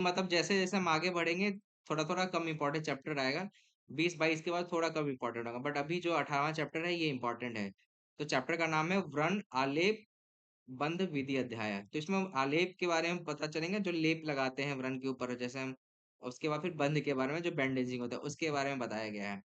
मतलब जैसे जैसे हम आगे बढ़ेंगे थोड़ा थोड़ा कम इम्पोर्टेंट चैप्टर आएगा, 20-22 के बाद थोड़ा कम इम्पोर्टेंट होगा, बट अभी जो 18वां चैप्टर है ये इम्पोर्टेंट है। तो चैप्टर का नाम है व्रण आलेप बंध विधि अध्याय है। तो इसमें हम आलेप के बारे में पता चलेंगे, जो लेप लगाते हैं व्रण के ऊपर, जैसे हम, उसके बाद फिर बंध के बारे में जो बैंडेजिंग होता है उसके बारे में बताया गया है।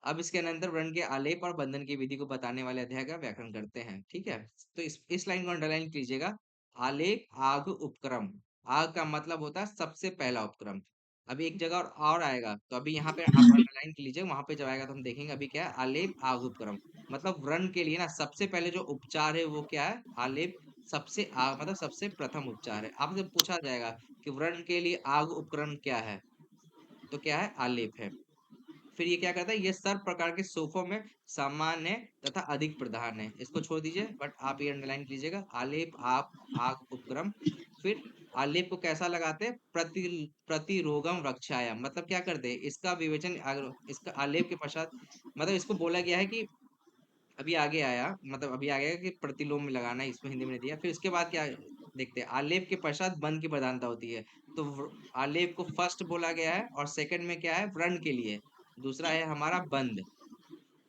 अब इसके अंदर व्रण के आलेप और बंधन की विधि को बताने वाले अध्याय का व्याकरण करते हैं, ठीक है। तो इस लाइन को अंडरलाइन कीजिएगा। आलेप आग उपक्रम। आग का मतलब होता है सबसे पहला उपक्रम। अभी एक जगह और आएगा, तो अभी यहाँ पे आप अंडरलाइन कीजिए, वहां पे जब आएगा तो हम देखेंगे। अभी क्या है, आलेप आग उपक्रम, मतलब व्रण के लिए ना सबसे पहले जो उपचार है वो क्या है, आलेप। सबसे आग मतलब सबसे प्रथम उपचार है। आपसे पूछा जाएगा कि व्रण के लिए आग उपक्रम क्या है, तो क्या है, आलेप है। फिर ये क्या करता है, ये सर्व प्रकार के सोफों में सामान्य तथा अधिक प्रधान है। इसको छोड़ दीजिए, बट आप ये अंडरलाइन कीजिएगा, आलेप आप आग उपक्रम। फिर आलेप को कैसा लगाते हैं, प्रतिरोगम रक्षाया, मतलब क्या करते हैं, इसका विवेचन इसका आलेप के पश्चात, मतलब इसको बोला गया है कि अभी आगे आया, मतलब अभी आ गया कि प्रतिलोम में लगाना है, इसमें हिंदी में नहीं दिया। फिर उसके बाद क्या देखते हैं, आलेप के पश्चात बंध की प्रधानता होती है। तो आलेप को फर्स्ट बोला गया है, और सेकंड में क्या है, व्रण के लिए। दूसरा है हमारा बंध,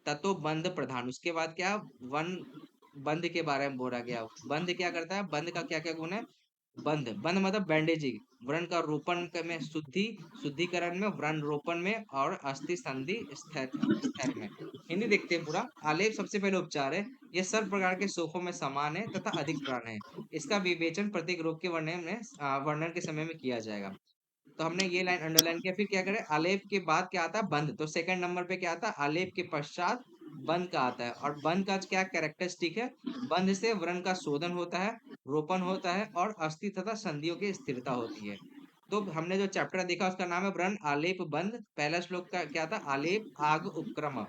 ततो बंध प्रधान। उसके बाद क्या, वन, बंध के बारे में बोला गया। बंध क्या करता है, बंध का क्या क्या गुण है। बंध, बंध मतलब बैंडेजिंग। व्रण का रोपण में शुद्धि, शुद्धिकरण में, व्रण रोपण में, और अस्थि संधि स्थिर स्थिर में। हिंदी देखते हैं पूरा। आलेप सबसे पहले उपचार है, यह सर्व प्रकार के सोखों में समान है तथा अधिक प्राण है। इसका विवेचन प्रत्येक रोग के वर्णन में वर्णन के समय में किया जाएगा। तो हमने ये लाइन अंडरलाइन किया। फिर क्या करें, आलेप के बाद क्या आता है, बंध। तो सेकंड नंबर पे क्या आता है, आलेप के पश्चात बंध का आता है। और बंध का क्या कैरेक्टरिस्टिक है, बंध से व्रण का शोधन होता है, रोपण होता है, और अस्थि तथा संधियों की स्थिरता होती है। तो हमने जो चैप्टर देखा उसका नाम है व्रण आलेप बंध। पहला श्लोक का क्या था, आलेप आग उपक्रम।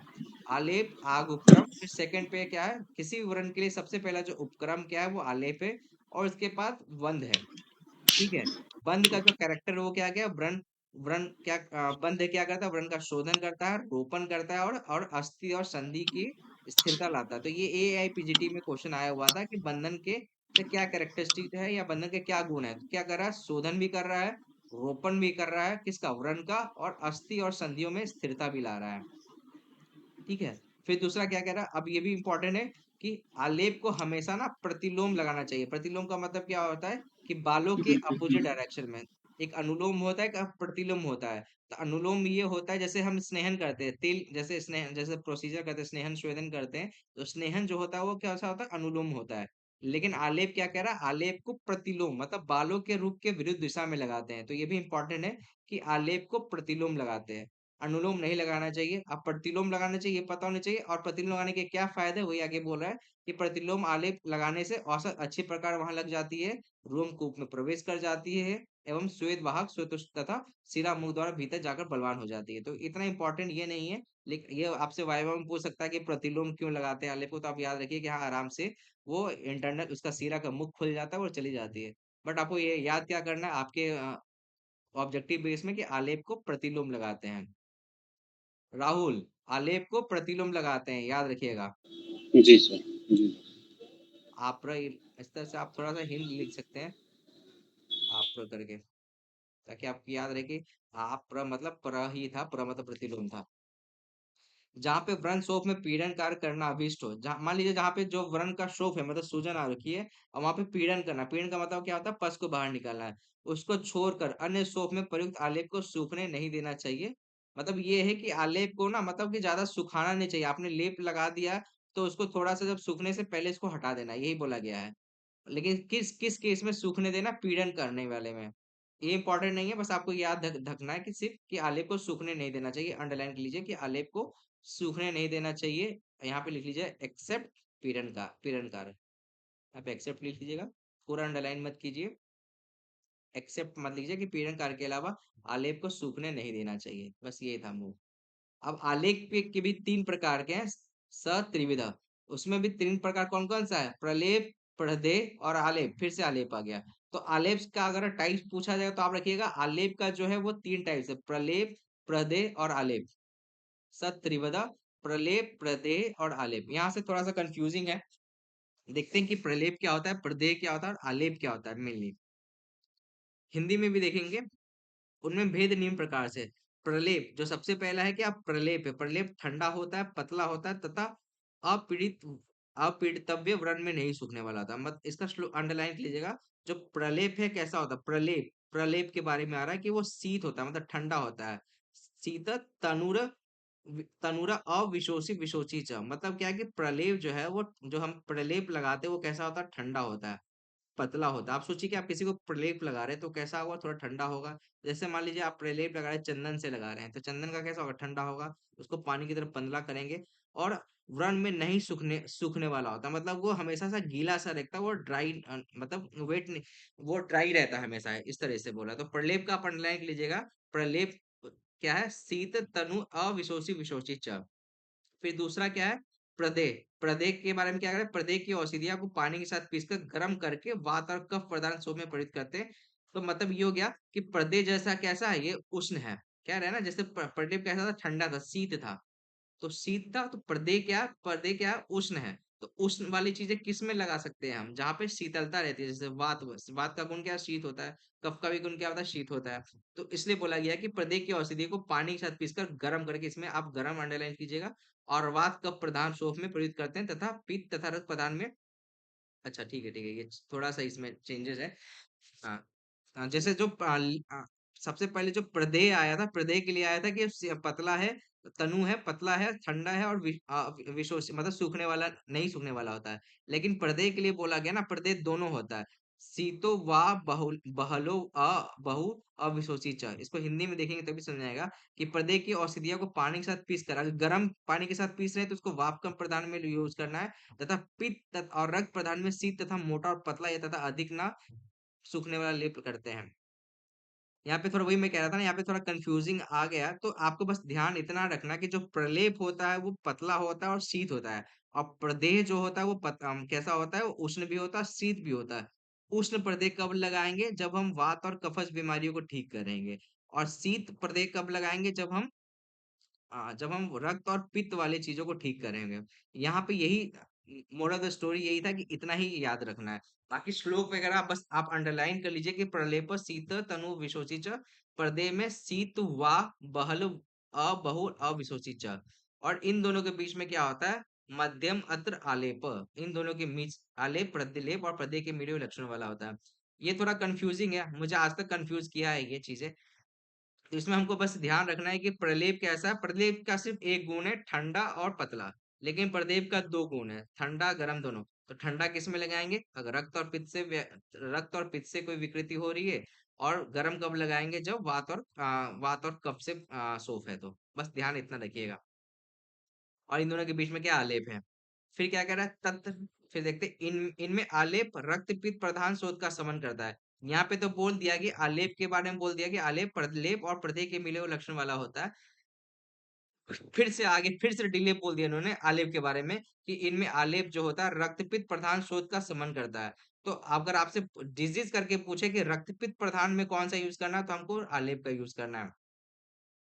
आलेप आग उपक्रम। फिर सेकंड पे क्या है, किसी भी व्रण के लिए सबसे पहला जो उपक्रम क्या है वो आलेप है, और उसके बाद बंध है, ठीक है। बंध का जो कैरेक्टर है वो क्या गया, व्रण। व्रण क्या, बंध क्या करता है, व्रण का शोधन करता है, रोपण करता है, और अस्थि और संधि की स्थिरता लाता है। तो ये एआईपीजीटी में क्वेश्चन आया हुआ था कि बंधन के से क्या कैरेक्टरिस्टिक है, या बंधन के क्या गुण है। तो क्या कर रहा है, शोधन भी कर रहा है, रोपण भी कर रहा है, किसका, व्रण का, और अस्थि और संधियों में स्थिरता भी ला रहा है, ठीक है। फिर दूसरा क्या कह रहा है, अब ये भी इंपॉर्टेंट है कि आलेप को हमेशा ना प्रतिलोम लगाना चाहिए। प्रतिलोम का मतलब क्या होता है, कि बालों के अपोजिट डायरेक्शन में। एक अनुलोम होता है, एक प्रतिलोम होता है। तो अनुलोम ये होता है, जैसे हम स्नेहन करते हैं, तेल जैसे स्नेहन, जैसे प्रोसीजर करते हैं, स्नेहन स्वेदन करते हैं, तो स्नेहन जो होता है वो कैसा होता है, अनुलोम होता है। लेकिन आलेप क्या कह रहा है, आलेप को प्रतिलोम मतलब बालों के रूप के विरुद्ध दिशा में लगाते हैं। तो ये भी इंपॉर्टेंट है कि आलेप को प्रतिलोम लगाते हैं, अनुलोम नहीं लगाना चाहिए। अब प्रतिलोम लगाना चाहिए, ये पता होना चाहिए। और प्रतिलोम लगाने के क्या फायदे, वही आगे बोल रहा है कि प्रतिलोम आलेप लगाने से औसत अच्छी प्रकार वहां लग जाती है, रोमकूप में प्रवेश कर जाती है, एवं श्वेत वाहक श्वेत तथा शिरा मुख द्वारा भीतर जाकर बलवान हो जाती है। तो इतना इंपॉर्टेंट ये नहीं है, लेकिन ये आपसे वाइवा में पूछ सकता है कि प्रतिलोम क्यों लगाते हैं आलेप को। तो आप याद रखिए कि हाँ, आराम से वो इंटरनल उसका शिरा का मुख खुल जाता है और चली जाती है। बट आपको ये याद क्या करना है, आपके ऑब्जेक्टिव बेस में, कि आलेप को प्रतिलोम लगाते हैं। राहुल, आलेप को प्रतिलोम लगाते हैं, याद रखिएगा। जी सर। जी। आप इस तरह से आप थोड़ा सा हिंट लिख सकते हैं, आप करके, ताकि आपको याद रहे कि आप मतलब ही था, मतलब प्रतिलोम था। जहाँ पे व्रण शोफ में पीड़न कार्य करना अभिष्ट हो, जहाँ मान लीजिए जहाँ पे जो व्रण का शोफ है, मतलब सूजन आ रखी है, और वहां पे पीड़न करना, पीड़न का मतलब क्या होता है, पस को बाहर निकालना है, उसको छोड़कर अन्य शोफ में प्रयुक्त आलेप को सूखने नहीं देना चाहिए। मतलब ये है कि आलेप को ना, मतलब कि ज्यादा सुखाना नहीं चाहिए। आपने लेप लगा दिया, तो उसको थोड़ा सा जब सूखने से पहले इसको हटा देना है, यही बोला गया है। लेकिन किस किस केस में सूखने देना, पीड़न करने वाले में। ये इंपॉर्टेंट नहीं है, बस आपको याद रखना है कि सिर्फ कि आलेप को सूखने नहीं देना चाहिए। अंडरलाइन कर लीजिए कि आलेप को सूखने नहीं देना चाहिए। यहाँ पे लिख लीजिए एक्सेप्ट पीड़न का, पीड़न कार्य। आप एक्सेप्ट लिख लीजिएगा, पूरा अंडरलाइन मत कीजिए। एक्सेप्ट मत लीजिए कि पीड़न कार्य के अलावा आलेप को सूखने नहीं देना चाहिए, बस ये था मूव। अब आलेख के भी तीन प्रकार के हैं, सत्रिविध। उसमें भी तीन प्रकार कौन कौन सा है, प्रलेप, प्रदेय और आलेप। फिर से आलेप आ गया। तो आलेप का अगर टाइप पूछा जाए तो आप रखिएगा, आलेप का जो है वो तीन टाइप है, प्रलेप, प्रदेय और आलेप। सत्रिविध, प्रलेप, प्रदेय और आलेप। यहाँ से थोड़ा सा कंफ्यूजिंग है, देखते हैं कि प्रलेप क्या होता है, प्रदेय क्या होता है, और आलेप क्या होता है मेनली। हिंदी में भी देखेंगे, उनमें भेद निम्न प्रकार से। प्रलेप जो सबसे पहला है, क्या प्रलेप है। प्रलेप ठंडा होता है, पतला होता है तथा अपीड़ित अपीड़ितव्य व्रण में नहीं सूखने वाला होता। मत इसका अंडरलाइन लीजिएगा। जो प्रलेप है कैसा होता है, प्रलेप प्रलेप के बारे में आ रहा है कि वो शीत होता है, मतलब ठंडा होता है। शीत तनुर तनुरा अविशोषी विशोची च, मतलब क्या है कि प्रलेप जो है वो, जो हम प्रलेप लगाते हैं वो कैसा होता है, ठंडा होता है, पतला होता है। आप सोचिए कि आप किसी को प्रलेप लगा रहे हैं तो कैसा होगा, थोड़ा ठंडा होगा। जैसे मान लीजिए आप प्रलेप लगा रहे हैं, चंदन से लगा रहे हैं, तो चंदन का कैसा होगा, ठंडा होगा। उसको पानी की तरफ पतला करेंगे और व्रण में नहीं सूखने सूखने वाला होता है, मतलब वो हमेशा सा गीला सा रहता है, वो ड्राई मतलब वेट नहीं, वो ड्राई रहता है हमेशा, इस तरह से बोला। तो प्रलेप का अपन लिख लीजिएगा। प्रलेप क्या है, शीत तनु अविशोषी विशोषी च। फिर दूसरा क्या है, प्रदेह। प्रदेह के बारे में क्या करें, प्रदेह की औषधियां को पानी के साथ पीसकर गर्म करके वात और कफ प्रदान सोप में परिणत करते हैं। तो मतलब ये हो गया कि प्रदेह जैसा कैसा है, ये उष्ण है। क्या रहा ना, जैसे प्रदेह कैसा था, ठंडा था, शीत था। तो शीत था, तो पर्दे क्या है, उष्ण है। तो उष्ण वाली चीजें किस में लगा सकते हैं हम, जहाँ पे शीतलता रहती है, जैसे वात। वात का गुण क्या है, शीत होता है। कफ का भी गुण क्या होता है, शीत होता है। तो इसलिए बोला गया है कि प्रदे की औषधि को पानी के साथ पीसकर गर्म करके, इसमें आप गर्म अंडरलाइन कीजिएगा। और वात कफ प्रधान सोप में प्रयुक्त करते हैं, तथा पित्त तथा रक्त प्रदान में। अच्छा ठीक है, ये थोड़ा सा इसमें चेंजेस है। हाँ। जैसे जो सबसे पहले जो प्रदेय आया था, प्रदेय के लिए आया था कि पतला है, तनु है, पतला है, ठंडा है और विशोष मतलब सूखने वाला नहीं, सूखने वाला होता है। लेकिन प्रदेय के लिए बोला गया ना, प्रदेय दोनों होता है। शीतो वा बहु बहलो बहु अविशोषी च। इसको हिंदी में देखेंगे तभी समझ आएगा कि प्रदेय की औषधियों को पानी के साथ पीस कर, अगर गर्म पानी के साथ पीस रहे हैं तो उसको वाप कम प्रदान में यूज करना है। तथा पित्त और रक्त प्रदान में शीत तथा मोटा और पतला या तथा अधिक ना सूखने वाला लेप करते हैं। यहाँ पे थोड़ा वही मैं कह रहा था ना, यहाँ पे थोड़ा कंफ्यूजिंग आ गया, तो आपको बस ध्यान इतना रखना कि जो प्रलेप होता है वो पतला होता है और शीत होता है। और प्रदेह जो होता है वो कैसा होता है, वो उष्ण भी होता है, शीत भी होता है। उष्ण प्रदेह कब लगाएंगे, जब हम वात और कफज बीमारियों को ठीक करेंगे। और शीत प्रदेह कब लगाएंगे, जब हम रक्त और पित्त वाली चीजों को ठीक करेंगे। यहाँ पे यही मोरल ऑफ द स्टोरी यही था कि इतना ही याद रखना है। बाकी श्लोक वगैरह बस आप अंडरलाइन कर लीजिए कि प्रलेप शीत तनु विशोची च, प्रदेह में शीत वा बहल बहु अविशोची च। और इन दोनों के बीच में क्या होता है, मध्यम अत्र आलेप। इन दोनों के बीच आलेप प्रतिलेप और प्रदेह के मीडियो लक्षण वाला होता है। ये थोड़ा कंफ्यूजिंग है, मुझे आज तक कंफ्यूज किया है ये चीजें। तो इसमें हमको बस ध्यान रखना है कि प्रलेप कैसा है। प्रलेप का सिर्फ एक गुण है, ठंडा और पतला। लेकिन प्रलेप का दो गुण है, ठंडा गर्म दोनों। तो ठंडा किस में लगाएंगे, अगर रक्त और पित्त से कोई विकृति हो रही है। और गर्म कब लगाएंगे, जब वात और कफ से सोफ है। तो बस ध्यान इतना रखिएगा। और इन दोनों के बीच में क्या आलेप है। फिर क्या कह रहा है, तत्व। फिर देखते हैं, इनमें आलेप रक्त पित्त प्रधान शोथ का समन करता है। यहाँ पे तो बोल दिया कि आलेप के बारे में बोल दिया कि आलेप प्रलेप और प्रदेह के मिले हुए लक्षण वाला होता है। फिर से आगे फिर से डिलेप बोल दिया इन्होंने आलेप के बारे में कि इनमें आलेप जो होता है रक्तपित्त प्रधान शोथ का समन करता है। तो अगर आपसे डिजीज करके पूछे कि रक्तपित्त प्रधान में कौन सा यूज करना है, तो हमको आलेप का यूज करना है।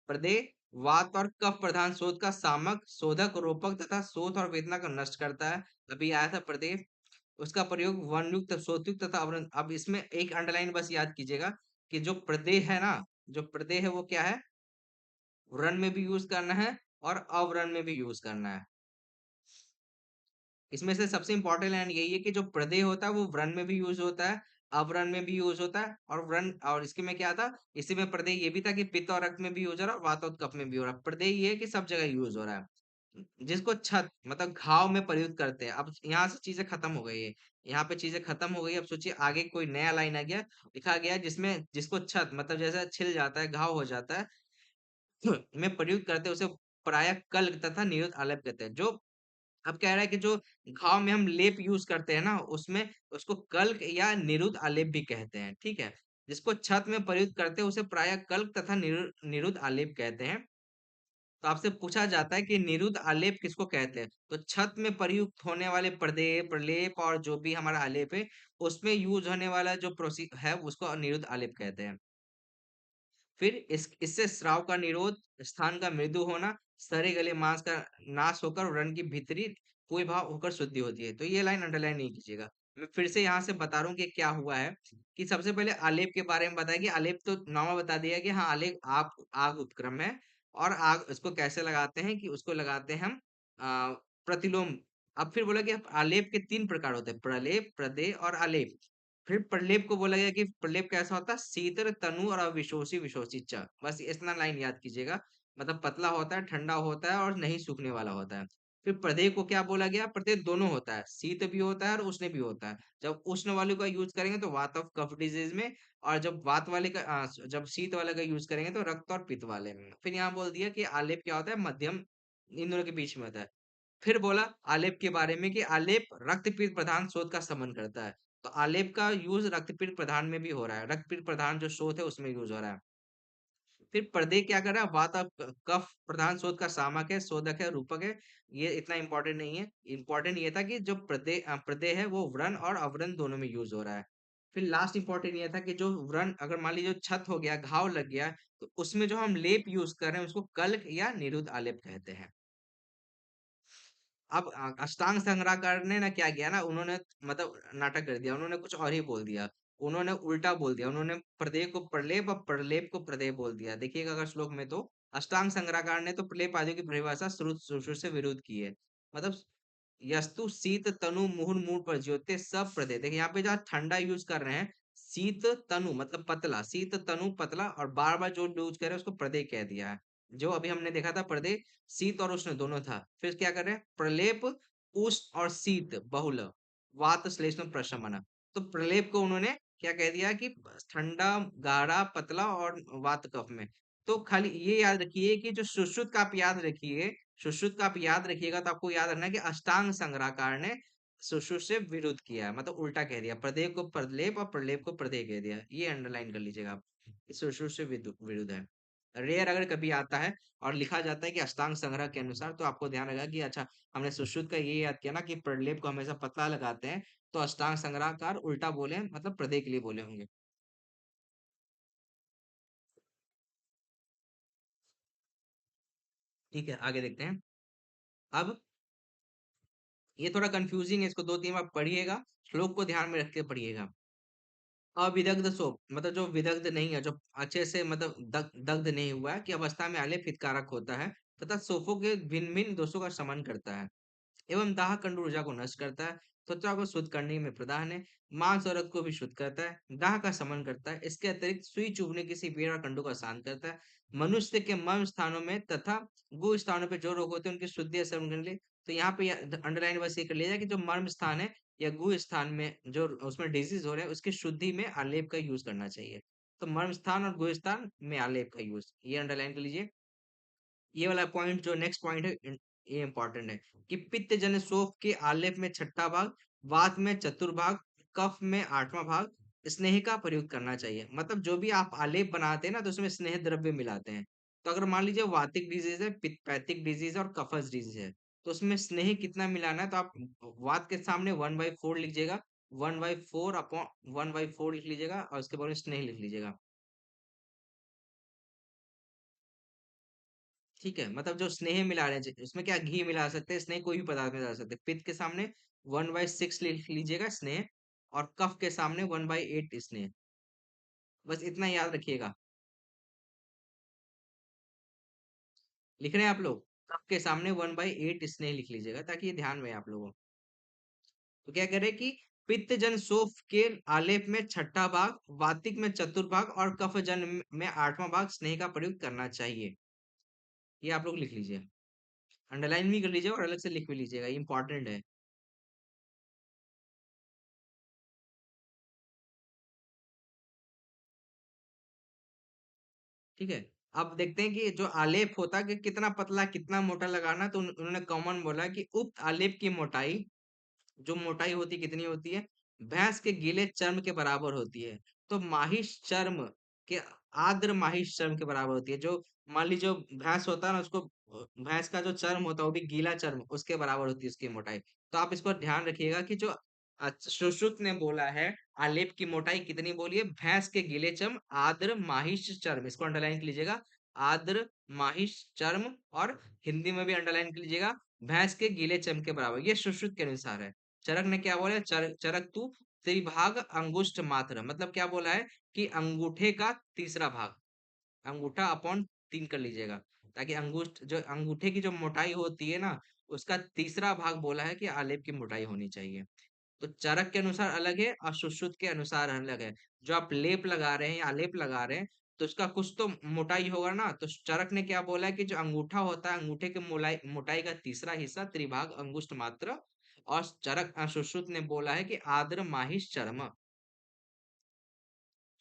प्रदेह वात और कफ प्रधान शोथ का सामक, शोधक, रोपक तथा शोथ और वेदना को नष्ट करता है। अभी आया था प्रदेह, उसका प्रयोग वर्णयुक्त, शोथयुक्त तथा अवरण। अब इसमें एक अंडरलाइन बस याद कीजिएगा कि जो प्रदेह है ना, जो प्रदेह है वो क्या है, व्रण में भी यूज करना है और अव्रण में भी यूज करना है। इसमें से सबसे इंपॉर्टेंट लाइन यही है कि जो प्रदेह होता है वो व्रण में भी यूज होता है, अव्रण में भी यूज होता है। और व्रण, और इसके में क्या था, इसी में प्रदेह ये भी था कि पित्त और रक्त में भी यूज हो रहा है और वात और कफ में भी हो रहा है। प्रदेह ये है कि सब जगह यूज हो रहा है। जिसको छत मतलब घाव में प्रयुक्त करते हैं। अब यहाँ से चीजें खत्म हो गई है, यहाँ पे चीजें खत्म हो गई। अब सोचिए आगे कोई नया लाइन आ गया, लिखा गया है, जिसमें जिसको छत मतलब जैसे छिल जाता है, घाव हो जाता है, में प्रयुक्त करते हैं, उसे प्रायः कल्क तथा निरुद्ध आलेप कहते हैं। जो अब कह रहा है कि जो घाव में हम लेप यूज करते हैं ना, उसमें उसको कल्क या निरुद्ध आलेप भी कहते हैं, ठीक है। जिसको छत में प्रयुक्त करते हैं उसे प्रायः कल्क तथा निरुद्ध आलेप कहते हैं। तो आपसे पूछा जाता है कि निरुद्ध आलेप किसको कहते हैं, तो छत में प्रयुक्त होने वाले प्रदेय प्रलेप और जो भी हमारा आलेप है, उसमें यूज होने वाला जो प्रोसी है उसको निरुद्ध आलेप कहते हैं। फिर इससे स्राव का निरोध, स्थान का मृदु होना, सरे गले मांस का नाश होकर व्रण की भीतरी कोई भाव होकर शुद्धि होती है। तो ये लाइन अंडरलाइन नहीं कीजिएगा। मैं फिर से यहाँ से बता रहा हूँ कि क्या हुआ है। कि सबसे पहले आलेप के बारे में बताया कि आलेप तो नाम बता दिया कि हाँ, आलेप आग आग उपक्रम है। और आग उसको कैसे लगाते हैं कि उसको लगाते हैं हम प्रतिलोम। अब फिर बोला कि आलेप के 3 प्रकार होते हैं, प्रलेप, प्रदेय और आलेप। फिर प्रलेप को बोला गया कि प्रलेप कैसा होता है, शीतल, तनु और अविशोषी विशोषित। बस इतना लाइन याद कीजिएगा। मतलब पतला होता है, ठंडा होता है और नहीं सूखने वाला होता है। फिर प्रदेय को क्या बोला गया, प्रदेय दोनों होता है, शीत भी होता है और उष्ण भी होता है। जब उष्ण वाले का यूज करेंगे तो वात ऑफ कफ डिजीज में, और जब वात वाले का जब शीत वाले का यूज करेंगे तो रक्त और पित्त वाले में। फिर यहाँ बोल दिया कि आलेप क्या होता है, मध्यम, इन दोनों के बीच में होता है। फिर बोला आलेप के बारे में कि आलेप रक्तपीत प्रधान शोथ का समन करता है। तो आलेप का यूज रक्तपीत प्रधान में भी हो रहा है, रक्तपीत प्रधान जो शोथ है उसमें यूज हो रहा है। फिर पर्दे क्या कर रहा है, वात और कफ प्रधान शोध का सामक है, शोधक है, रूपक है। ये इतना इंपॉर्टेंट नहीं है। इंपॉर्टेंट ये था कि जो प्रत्यय है वो व्रण और अव्रण दोनों में यूज हो रहा है। फिर लास्ट इंपॉर्टेंट ये था कि जो व्रण, अगर मान लीजिए छत हो गया, घाव लग गया, तो उसमें जो हम लेप यूज कर रहे हैं उसको कल्क या निरुद्ध आलेप कहते हैं। अब अष्टांग संग्रहकार ने ना क्या किया ना, उन्होंने मतलब नाटक कर दिया, उन्होंने कुछ और ही बोल दिया। उन्होंने उल्टा बोल दिया, उन्होंने प्रदेय को प्रलेप और प्रलेप को प्रदेय बोल दिया। देखिएगा अगर श्लोक में, तो अष्टांग संग्रहकार ने तो प्रलेप आदि की परिभाषा श्रुत सुश्रुत से विरोध की है। मतलब यस्तु शीत तनु मुहुर मूड पर ज्योति सब प्रदय। देखिए यहाँ पे जहाँ ठंडा यूज कर रहे हैं, शीत तनु मतलब पतला, शीत तनु पतला, और बार बार जो यूज कर रहे हैं उसको प्रदय कह दिया है। जो अभी हमने देखा था प्रदय शीत और उष्ण दोनों था। फिर क्या कर रहे हैं, प्रलेप उष्ण और शीत बहुल, वात श्लेष्म प्रशमन। तो प्रलेप को उन्होंने क्या कह दिया कि ठंडा, गाढ़ा, पतला और वात कफ में। तो खाली ये याद रखिए कि जो सुश्रुत का आप याद रखिए, सुश्रुत का आप याद रखिएगा तो आपको याद रखना है कि अष्टांग संग्रहकार ने सुश्रुत से विरुद्ध किया है, मतलब उल्टा कह दिया, प्रदेय को प्रलेप और प्रलेप को प्रदेय कह दिया। ये अंडरलाइन कर लीजिएगा आप, सुश्रुत से विरुद्ध है। रेयर अगर कभी आता है और लिखा जाता है कि अष्टांग संग्रह के अनुसार, तो आपको ध्यान रखा कि अच्छा, हमने सुश्रुत का ये याद किया ना कि प्रलेप को हमेशा पतला लगाते हैं, तो अष्टांग संग्रहकार उल्टा बोले हैं, मतलब प्रदेय के लिए बोले होंगे। ठीक है, आगे देखते हैं। अब ये थोड़ा कंफ्यूजिंग है, इसको दो तीन बार पढ़िएगा, श्लोक को ध्यान में रख के पढ़िएगा। अविदग्ध सोप मतलब जो विदग्ध नहीं है, जो अच्छे से मतलब दग्ध नहीं हुआ है, की अवस्था में आलेप हितकारक होता है, तथा सोफों के भिन्न भिन्न दोषों का शमन करता है, एवं दाह कंड ऊर्जा को नष्ट करता है, त्वचा को शुद्ध करने में प्रधान है, मांस और रक्त को भी शुद्ध करता है, दाह का शमन करता है। इसके अतिरिक्त सुई चुभने किसी पीड़ और कंडों का शांत करता है। मनुष्य के मर्म स्थानों में तथा गु स्थानों पे जो रोग होते हैं उनकी शुद्धि या शमन करने के लिए। तो यहाँ पे अंडरलाइन बस ये कर लिया जाए कि जो मर्म स्थान है या गु स्थान में जो उसमें डिजीज हो रहे हैं उसकी शुद्धि में आलेप का यूज करना चाहिए। तो मर्म स्थान और गु स्थान में आलेप का यूज, ये अंडरलाइन कर लीजिए। ये वाला पॉइंट जो नेक्स्ट पॉइंट है, ये इंपॉर्टेंट है कि पित्त जन शोफ के आलेप में छठा भाग, वात में चतुर्भाग, कफ में आठवां भाग स्नेह का प्रयोग करना चाहिए। मतलब जो भी आप आलेप बनाते हैं ना, तो उसमें स्नेह द्रव्य मिलाते हैं। तो अगर मान लीजिए वातिक डिजीज है, पित्तैतिक डिजीज है और कफस डिजीज है, तो उसमें स्नेह कितना मिलाना है, तो आप वात के सामने 1/4 लिखिएगा, 1/4 अपॉन 1/4 लिख लीजिएगा, और उसके बाद में स्नेह लिख लीजिएगा। ठीक है, मतलब जो स्नेह मिला रहे हैं, उसमें क्या घी मिला सकते हैं, स्नेह कोई भी पदार्थ मिला सकते हैं। पित्त के सामने 1/6 लिख लीजिएगा स्नेह, और कफ के सामने 1/8 स्नेह। बस इतना याद रखिएगा। लिख रहे हैं आप लोग, कफ के सामने 1/8 स्नेह लिख लीजिएगा, ताकि ये ध्यान में है आप लोगों। तो क्या कह रहे हैं कि पित्त जन सोफ के आलेप में छठा भाग, वातिक में चतुर्भाग और कफ जन में आठवां भाग स्नेह का प्रयोग करना चाहिए। ये आप लोग लिख लीजिए, अंडरलाइन भी कर लीजिए और अलग से लिख भी लीजिएगा, इंपॉर्टेंट है। ठीक है। अब देखते हैं कि जो आलेप होता है कि कितना पतला कितना मोटा लगाना, तो उन्होंने कॉमन बोला कि उक्त आलेप की मोटाई, जो मोटाई होती कितनी होती है, भैंस के गीले चर्म के बराबर होती है। तो माहिष चर्म के, आर्द्र माहिष चर्म के बराबर होती है। जो मान लीजिए जो भैंस होता है ना, उसको भैंस का जो चर्म होता है वो भी गीला चर्म, उसके बराबर होती है उसकी मोटाई। तो आप इस पर ध्यान रखिएगा कि जो सुश्रुत ने बोला है आलेप की मोटाई कितनी बोली है, भैंस के गीले चर्म, आर्द्र माहिष चर्म, इसको अंडरलाइन कर लीजिएगा, आर्द्र माहिष चर्म, और हिंदी में भी अंडरलाइन कर लीजिएगा, भैंस के गीले चर्म के बराबर। ये सुश्रुत के अनुसार है। चरक ने क्या बोला? चरक तू त्रिभाग अंगुष्ठ मात्र, मतलब क्या बोला है कि अंगूठे का तीसरा भाग, अंगूठा अपॉन 3 कर लीजिएगा, ताकि अंगूष्ठ जो अंगूठे की जो मोटाई होती है ना, उसका तीसरा भाग बोला है कि आलेप की मोटाई होनी चाहिए। तो चरक के अनुसार अलग है और सुश्रुत के अनुसार अलग है। जो आप लेप लगा रहे हैं या आलेप लगा रहे हैं, तो उसका कुछ तो मोटाई होगा ना। तो चरक ने क्या बोला है कि जो अंगूठा होता है, अंगूठे के मोलाई मोटाई का तीसरा हिस्सा त्रिभाग अंगुष्ठ मात्र, और चरक सुश्रुत ने बोला है कि आद्र माहिश चर्म।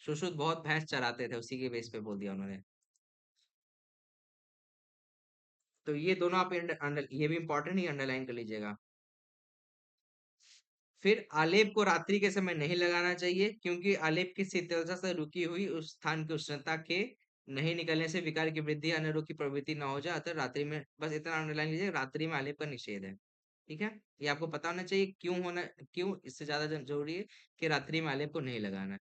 सुश्रुत बहुत भैंस चराते थे, उसी के बेस पे बोल दिया उन्होंने। तो ये दोनों आप ये भी इंपॉर्टेंट ही अंडरलाइन कर लीजिएगा। फिर आलेप को रात्रि के समय नहीं लगाना चाहिए, क्योंकि आलेप की शीतलता से रुकी हुई उस स्थान की उष्णता के नहीं निकलने से विकार की वृद्धि, अन्य रोग की प्रवृत्ति न हो जाए, अतः रात्रि में, बस इतना अंडरलाइन लीजिए, रात्रि में आलेप का निषेध है। ठीक है, ये आपको पता होना चाहिए क्यों होना, क्यों इससे ज्यादा जरूरी है कि रात्रि में आलेप को नहीं लगाना है।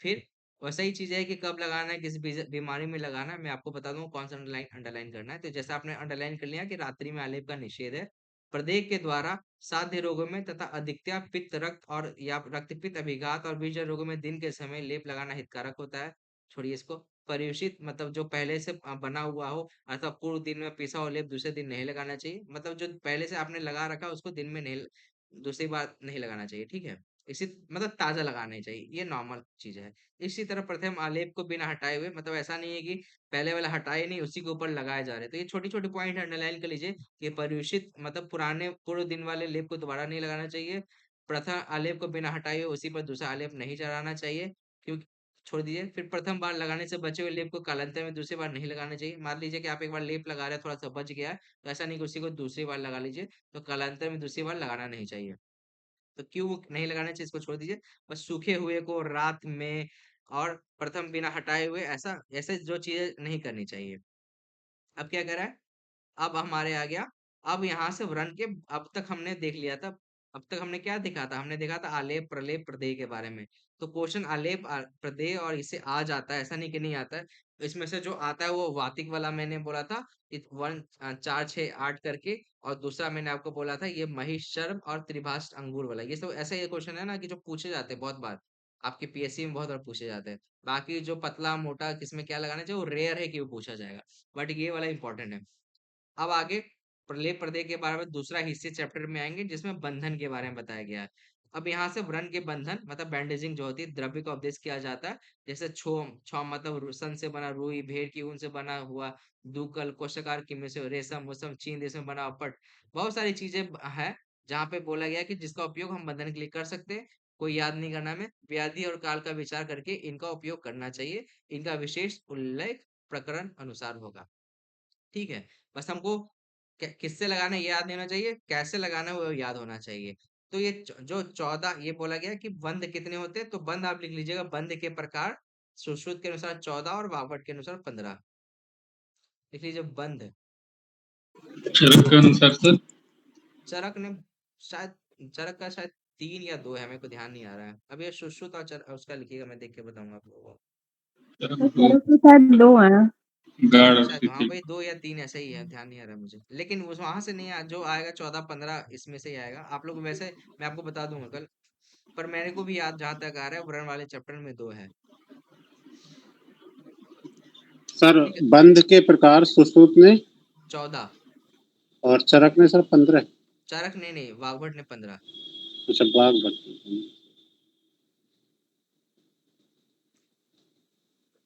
फिर वैसा ही चीज है कि कब लगाना है, किस बीमारी में लगाना है, मैं आपको बता दूं कौन सा अंडरलाइन अंडरलाइन करना है। तो जैसा आपने अंडरलाइन कर लिया कि रात्रि में आलेप का निषेध है, प्रदेह के द्वारा साध्य रोगों में तथा अधिकता पित्त रक्त और या रक्तपित्त अभिघात और बीज रोगों में दिन के समय लेप लगाना हितकारक होता है। छोड़िए इसको। परियुषित मतलब जो पहले से बना हुआ हो, अथवा पूर्व दिन में पिसा हुआ लेप दूसरे दिन नहीं लगाना चाहिए, मतलब जो पहले से आपने लगा रखा उसको दिन में नहीं, दूसरी बार नहीं लगाना चाहिए। ठीक है, इसी मतलब ताजा लगाना ही चाहिए, ये नॉर्मल चीज है। इसी तरह प्रथम आलेप को बिना हटाए हुए, मतलब ऐसा नहीं है कि पहले वाला हटाए नहीं उसी के ऊपर लगाए जा रहे, तो ये छोटी छोटी पॉइंट अंडरलाइन कर लीजिए कि पर्यूषित मतलब पुराने पूर्व दिन वाले लेप को दोबारा नहीं लगाना चाहिए। प्रथम आलेप को बिना हटाए हुए उसी पर दूसरा आलेप नहीं चढ़ाना चाहिए, क्योंकि छोड़ दीजिए। फिर प्रथम बार लगाने से बचे हुए लेप को कालांतर में दूसरी बार नहीं लगाना चाहिए। मान लीजिए कि आप एक बार लेप लगा रहे हैं, थोड़ा सा बच गया है, तो ऐसा नहीं कि उसी को दूसरी बार लगा लीजिए, तो कालांतर में दूसरी बार लगाना नहीं चाहिए। तो क्यों नहीं लगाना चाहिए इसको छोड़ दीजिए। बस सूखे हुए को रात में और प्रथम बिना हटाए हुए, ऐसा ऐसे जो चीजें नहीं करनी चाहिए। अब क्या करा है, अब हमारे आ गया, अब यहाँ से व्रण के, अब तक हमने देख लिया था। अब तक हमने क्या देखा था? हमने देखा था आलेप प्रलेप प्रदेय के बारे में। तो क्वेश्चन आलेप प्रदेय और इसे आ जाता है, ऐसा नहीं कि नहीं आता है। इसमें से जो आता है वो वातिक वाला मैंने बोला था, वन 4 6 8 करके, और दूसरा मैंने आपको बोला था ये महिषर्म और त्रिभाष अंगूर वाला। ये सब ऐसे ये क्वेश्चन है ना कि जो पूछे जाते हैं बहुत बार, आपके पीएससी में बहुत बार पूछे जाते हैं। बाकी जो पतला मोटा किसमें क्या लगाना चाहिए वो रेयर है कि वो पूछा जाएगा, बट ये वाला इंपॉर्टेंट है। अब आगे प्रलेप प्रदेय के बारे में दूसरा हिस्से चैप्टर में आएंगे, जिसमें बंधन के बारे में बताया गया है। अब यहाँ से व्रण के बंधन मतलब बैंडेजिंग जो होती है, द्रव्य का उपदेश किया जाता है। जैसे छोम, छोम मतलब सन से बना रुई, भेड़ की ऊन से बना हुआ दूकल, कोशागार की में से रेशम वसम, चीन देश में बना हुआ पट, बहुत सारी चीजें है जहाँ पे बोला गया है कि जिसका उपयोग हम बंधन के लिए कर सकते हैं। कोई याद नहीं करना, में व्याधि और काल का विचार करके इनका उपयोग करना चाहिए। इनका विशेष उल्लेख प्रकरण अनुसार होगा। ठीक है, बस हमको किससे लगाना है ये याद नहीं होना चाहिए, कैसे लगाना है वो याद होना चाहिए। तो ये जो 14 ये बोला गया कि बंद कितने होते हैं, तो बंद आप लिख लीजिएगा, बंद के प्रकार सुश्रुत के अनुसार 14 और वागवट के अनुसार 15। लिख लीजिए बंद। चरक के अनुसार सर। चरक ने शायद, चरक का शायद 3 या 2 है, मेरे को ध्यान नहीं आ रहा है। अब ये सुश्रुत और उसका लिखिएगा, मैं देख के बताऊंगा आप लोगों को। चरक दो, सड़क तो शायद 2 है। गाढ़ और शायद हाँ शिथिल। भाई 2 या 3 ऐसा ही है, ध्यान नहीं आ रहा है मुझे, लेकिन उस वहां से नहीं जो आएगा 14 15 इसमें से ही आएगा। आप लोग वैसे मैं आपको बता दूंगा कल, पर मेरे को भी याद जहां तक आ रहा है वर्ण वाले चैप्टर में 2 है। सर ठीक है, बंध के प्रकार सुश्रुत ने 14। और चरक ने सर 15। चरक ने नहीं, वाग्भट ने 15। अच्छा बाघ भट्ट।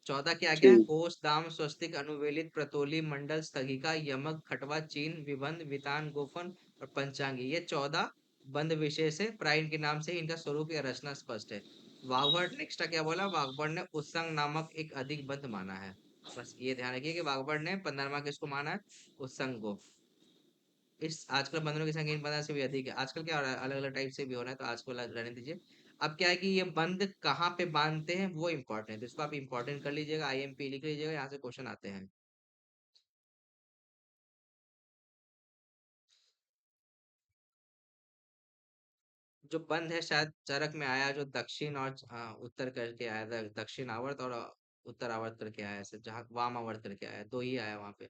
14 क्या क्या है? ठीक। कोष दाम स्वस्तिक अनुवेलित प्रतोली मंडल स्थगिका यमक खटवा चीन विबंध वितान गोफन और पंचांगी, ये 14 बंद विशेष है। प्राय इनके नाम से इनका स्वरूप या रचना स्पष्ट है। वाग्भट नेक्स्ट क्या बोला? वाग्भट ने उत्संग नामक एक अधिक बंध माना है। बस ये ध्यान रखिए कि वाग्भट ने 15वां किसको माना है? उत्संग को। इस आजकल बंधनों की संख्या इन 15 से भी अधिक है। आजकल क्या हो रहा है, अलग अलग टाइप से भी हो रहा है, तो आजकल रहने दीजिए। अब क्या है कि ये बंद कहाँ पे बांधते हैं वो इंपॉर्टेंट है, तो इसको आप इंपॉर्टेंट कर लीजिएगा, आईएमपी लिख लीजिएगा, यहाँ से क्वेश्चन आते हैं। जो बंद है शायद चरक में आया, जो दक्षिण और उत्तर करके आया था, दक्षिण आवर्त और उत्तर आवर्त करके आया है, जहाँ वाम आवर्त करके आया है, 2 ही आया वहां पे।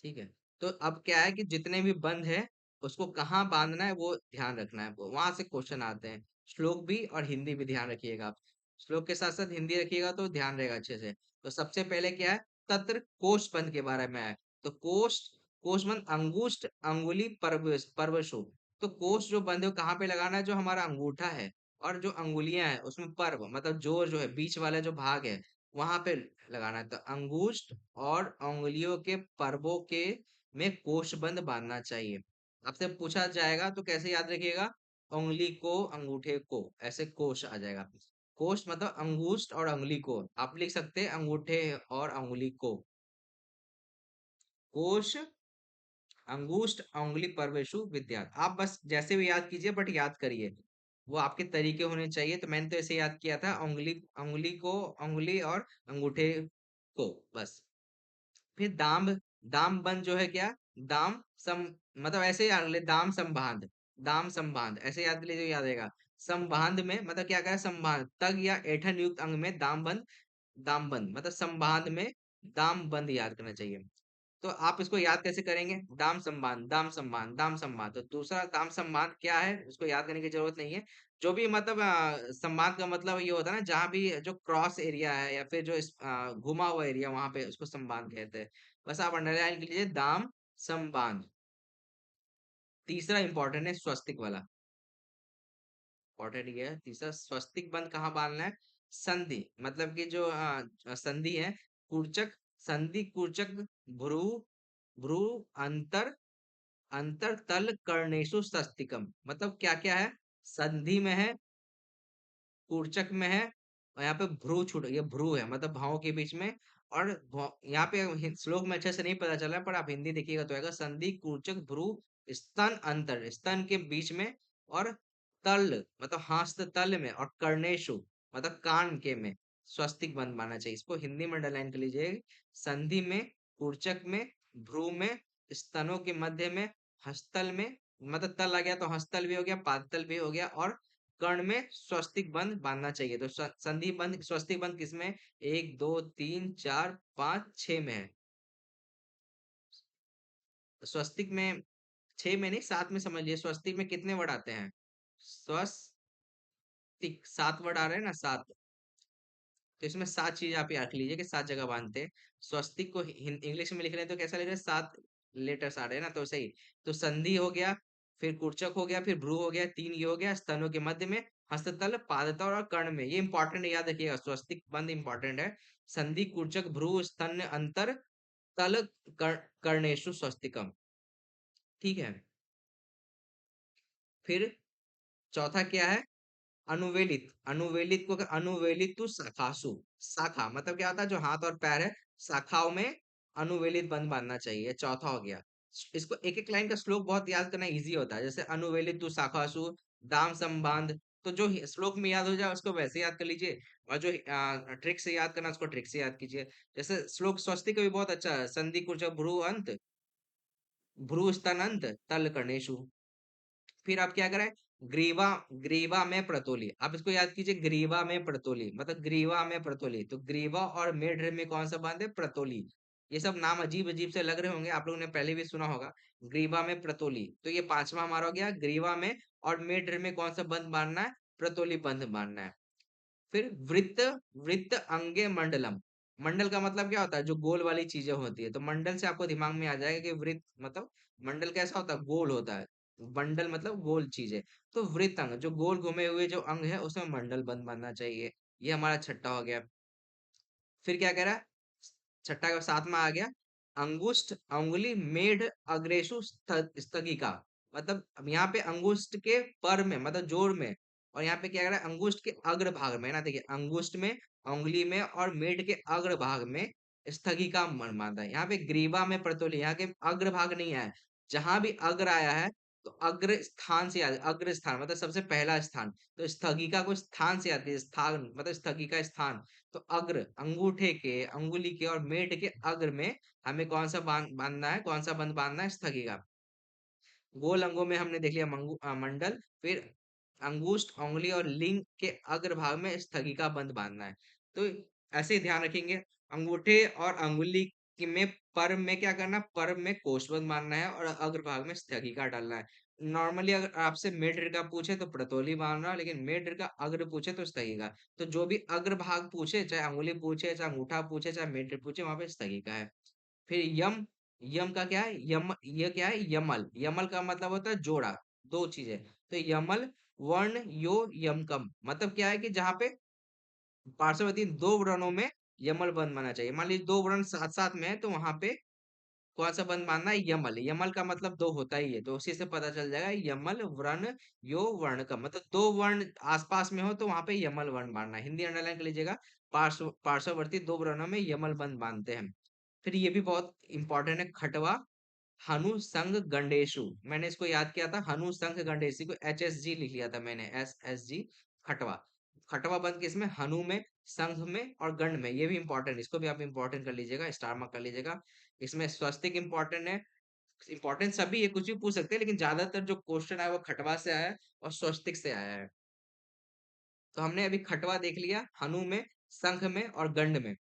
ठीक है, तो अब क्या है कि जितने भी बंद है उसको कहाँ बांधना है वो ध्यान रखना है, वो वहां से क्वेश्चन आते हैं। श्लोक भी और हिंदी भी ध्यान रखिएगा आप। श्लोक के साथ साथ हिंदी रखिएगा तो ध्यान रहेगा अच्छे से। तो सबसे पहले क्या है, तत्र कोष बंध के बारे में है। तो कोष, कोष बंध अंगुष्ठ अंगुली पर्वशु। तो कोष जो बंध है वो कहाँ पे लगाना है, जो हमारा अंगूठा है और जो अंगुलियां है उसमें पर्व मतलब जोर जो है बीच वाला जो भाग है वहां पे लगाना है। तो अंगुष्ठ और अंगुलियों के पर्वों के में कोषबंद बांधना चाहिए। आपसे पूछा जाएगा तो कैसे याद रखिएगा, उंगली को अंगूठे को, ऐसे कोष आ जाएगा। कोष मतलब अंगूष्ठ और अंगुली को, आप लिख सकते हैं अंगूठे और अंगुली को। कोष अंगुष्ठ अंगुली परवेशु विद्यात, आप बस जैसे भी याद कीजिए बट याद करिए, वो आपके तरीके होने चाहिए। तो मैंने तो ऐसे याद किया था, उंगली अंगुली को, अंगुली और अंगूठे को बस। फिर दाम, दाम बंद जो है क्या, दाम सम मतलब ऐसे ही याद ले, दाम संबांध, दाम संबांध ऐसे याद लीजिए, याद रहेगा। संबांध में मतलब क्या क्या, संबांध तग या ऐठन युक्त अंग में दाम बंद, दाम बंद मतलब संबांध में दाम बंद याद करना चाहिए। तो आप इसको याद कैसे करेंगे, दाम सम्मान, दाम सम्मान, दाम सम्मान। तो दूसरा दाम सम्मान क्या है उसको याद करने की जरूरत नहीं है। जो भी मतलब सम्मान का मतलब ये होता है ना, जहाँ भी जो क्रॉस एरिया है या फिर जो घुमा हुआ एरिया वहां पे उसको सम्मान कहते हैं। बस आप अंडरलाइन कीजिए दाम सम्मान। तीसरा इंपॉर्टेंट है स्वस्तिक वाला, इंपॉर्टेंट ये है तीसरा, स्वस्तिक बंद कहाँ बांधना है, संधि मतलब कि जो संधि है, कुर्चक, संधि कुर्चक भ्रू, भ्रू अंतर, अंतर तल कर्णेशु स्वस्तिकम मतलब क्या क्या है, संधि में है, कूर्चक में है, और यहाँ पे भ्रू छूट, ये भ्रू है मतलब भावों के बीच में। और यहाँ पे श्लोक में अच्छे से नहीं पता चला पर आप हिंदी देखिएगा तो आएगा, संधि कूर्चक भ्रू स्तन अंतर, स्तन के बीच में, और तल मतलब हाथ तल में, और कर्णेशु मतलब कान के में स्वस्तिक बंद मानना चाहिए। इसको हिंदी में अंडरलाइन कर लीजिए, संधि में, कूर्चक में, भ्रू में, स्तनों के मध्य में, हस्तल में मतलब तल आ गया तो हस्तल भी हो गया, पादतल भी हो गया, और कर्ण में स्वस्तिक बंध बांधना चाहिए। तो संधि बंध स्वस्तिक बंध किसमें, एक दो तीन चार पांच छह में है। स्वस्तिक में छह में नहीं, सात में समझिए। स्वस्तिक में कितने वर्ड आते हैं, स्वस्तिक सात वर्ड आ रहे हैं ना, सात। तो इसमें सात चीज आप याद लीजिए कि सात जगह बांधते हैं। स्वस्तिक को इंग्लिश में लिख रहे हैं तो कैसा लिख रहे हैं, सात लेटर्स आ रहे हैं ना, तो सही। तो संधि हो गया, फिर कुर्चक हो गया, फिर भ्रू हो गया, तीन ये हो गया, स्तनों के मध्य में, हस्ततल पादतल और कर्ण में, ये इंपॉर्टेंट याद रखिएगा, स्वस्तिक बंद इंपॉर्टेंट है। संधि कुर्चक भ्रू स्तन अंतर तल कर्णेशु स्वस्तिकम, ठीक है। फिर चौथा क्या है, अनुवेलित, अनुवेलित को अगर अनुवेलित तो शाखासु, शाखा मतलब क्या होता है, जो हाथ और पैर है शाखाओं में अनुवेलित बंध बांधना चाहिए, चौथा हो गया। इसको एक एक लाइन का श्लोक बहुत याद करना इजी होता है, जैसे अनुवेलित तु शाखासु, दाम संबांध। तो जो श्लोक में याद हो जाए उसको वैसे याद कर लीजिए, और जो ट्रिक से याद करना उसको ट्रिक से याद कीजिए। जैसे श्लोक स्वस्ति का भी बहुत अच्छा है, संधि कुर्च भ्रू अंत, भ्रू स्तनंत तल कर्णेशु। फिर आप क्या करें, ग्रीवा, ग्रीवा में प्रतोली, आप इसको याद कीजिए, ग्रीवा में प्रतोली मतलब ग्रीवा में प्रतोली। तो ग्रीवा और मेढ्र में कौन सा बांध है, प्रतोली। ये सब नाम अजीब अजीब से लग रहे होंगे, आप लोगों ने पहले भी सुना होगा। ग्रीवा में प्रतोली, तो ये पांचवा हमारा हो गया, ग्रीवा में और मेढ्र में कौन सा बंध बांधना है, प्रतोली बंध बांधना है। फिर वृत्त, वृत्त अंगे मंडलम, मंडल का मतलब क्या होता है, जो गोल वाली चीजें होती है। तो मंडल से आपको दिमाग में आ जाएगा कि वृत्त मतलब मंडल कैसा होता है, गोल होता है। बंडल मतलब गोल चीजें। तो वृत्त अंग जो गोल घूमे हुए जो अंग है उसमें मंडल बंद बनना चाहिए। ये हमारा छठा हो गया। फिर क्या कह रहा है, छठा का सातवां आ गया, अंगुष्ठ अंगुली मेढ़ अग्रेसु स्थगिका, मतलब अब यहाँ पे अंगुष्ठ के पर में मतलब जोड़ में, और यहाँ पे क्या कर रहा है अंगुष्ठ के अग्र भाग में ना, देखिए अंगुष्ठ में, अंगुली में और मेढ़ के अग्र भाग में स्थगिका मानता है। यहाँ पे ग्रीवा में प्रतोली, यहाँ के अग्र भाग नहीं आया है। जहां भी अग्र आया है तो अग्र स्थान से याद, अग्र स्थान मतलब सबसे पहला स्थान। तो स्थगिका को स्थान से आती है, स्थान मतलब स्थगिका स्थान। तो अग्र अंगूठे के, अंगुली के और मेट के अग्र में हमें कौन सा बांधना है, कौन सा बंध बांधना है, स्थगिका। गोल अंगों में हमने देख लिया मंडल। फिर अंगुष्ठ अंगुली और लिंग के अग्र भाग में स्थगिका बंध बांधना है। तो ऐसे ही ध्यान रखेंगे, अंगूठे और अंगुली कि मैं पर में क्या करना, पर में कोशबंद मानना है और अग्रभाग में स्थगिका डालना है। नॉर्मली अगर आपसे मिड ऋ का पूछे तो प्रतोली मानना, लेकिन मिड ऋ का अग्र पूछे तो स्थगिका। तो जो भी अग्रभाग पूछे, चाहे अंगुली पूछे, चाहे अंगूठा पूछे, चाहे मिड ऋ पूछे, वहां पे स्थगिका है। फिर यम, यम का क्या है, यम, ये क्या है, यमल। यमल का मतलब होता है जोड़ा, दो चीजें। तो यमल, वर्ण यो यमकम, मतलब क्या है कि जहाँ पे पार्श्ववर्ती दो वर्णों में यमल बंद मानना चाहिए। मान लीजिए दो वर्ण साथ साथ में है तो वहां पे कौन सा बंद मानना है, यमल। यमल का मतलब दो होता ही है, तो उसी से पता चल जाएगा यमल वर्ण यो वर्ण का मतलब दो वर्ण आसपास में हो तो वहां पे यमल वर्ण मानना है। हिंदी अंडरलाइन कर लीजिएगा, पार्श्ववर्ती दो वर्णों में यमल बंद मानते हैं। फिर ये भी बहुत इंपॉर्टेंट है, खटवा हनु संग गंडेशु। मैंने इसको याद किया था, हनु संग गंडेशी को HSG लिख लिया था मैंने, SSG। खटवा, खटवा बंद किसमें, हनु में, संघ में और गंड में। ये भी इंपॉर्टेंट, इसको भी आप इंपॉर्टेंट कर लीजिएगा, स्टार मार्क कर लीजिएगा। इसमें स्वस्तिक इंपॉर्टेंट है, इंपॉर्टेंट सभी ये कुछ भी पूछ सकते हैं, लेकिन ज्यादातर जो क्वेश्चन है वो खटवा से आया है और स्वस्तिक से आया है। तो हमने अभी खटवा देख लिया, हनु में, संघ में और गंड में।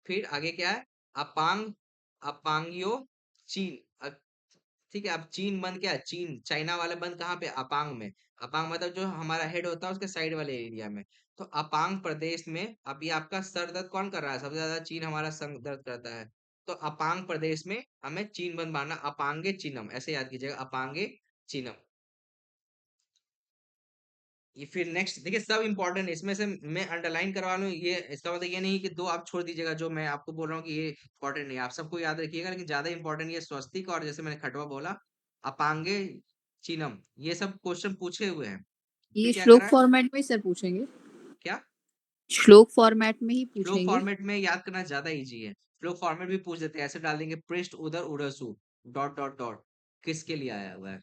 फिर आगे क्या है, अपांग, अपांग्यो चीन। ठीक है, अब चीन बंद क्या है, चीन चाइना वाला बंद कहाँ पे, अपांग में। अपांग मतलब जो हमारा हेड होता है उसके साइड वाले एरिया में। तो अपांग प्रदेश में, अब ये आपका सर दर्द कौन कर रहा है, सबसे ज्यादा चीन हमारा सर दर्द करता है। तो अपांग प्रदेश में हमें चीन बंद मारना, अपांगे चीनम, ऐसे याद कीजिएगा, अपांगे चीनम। ये फिर नेक्स्ट देखिए, सब इंपॉर्टेंट है, इसमें से मैं अंडरलाइन करवा लूँ, ये इसका मतलब ये नहीं कि दो आप छोड़ दीजिएगा जो मैं आपको बोल रहा हूँ कि ये इंपॉर्टेंट नहीं है, आप सबको याद रखिएगा, लेकिन ज्यादा इंपॉर्टेंट ये स्वस्तिक और जैसे मैंने खटवा बोला, अपांगे चिनम, ये सब क्वेश्चन पूछे हुए हैं। फिर ये क्या श्लोक करा है, फॉर्मेट में सर पूछेंगे? क्या श्लोक फॉर्मेट में ही फ्लो पूछेंगे? फॉर्मेट में याद करना ज्यादा इजी है। फ्लो फॉर्मेट भी पूछ देते हैं, ऐसे डाल देंगे, पृष्ठ उदर उड़सु डॉट डॉट डॉट, किसके लिए आया हुआ है,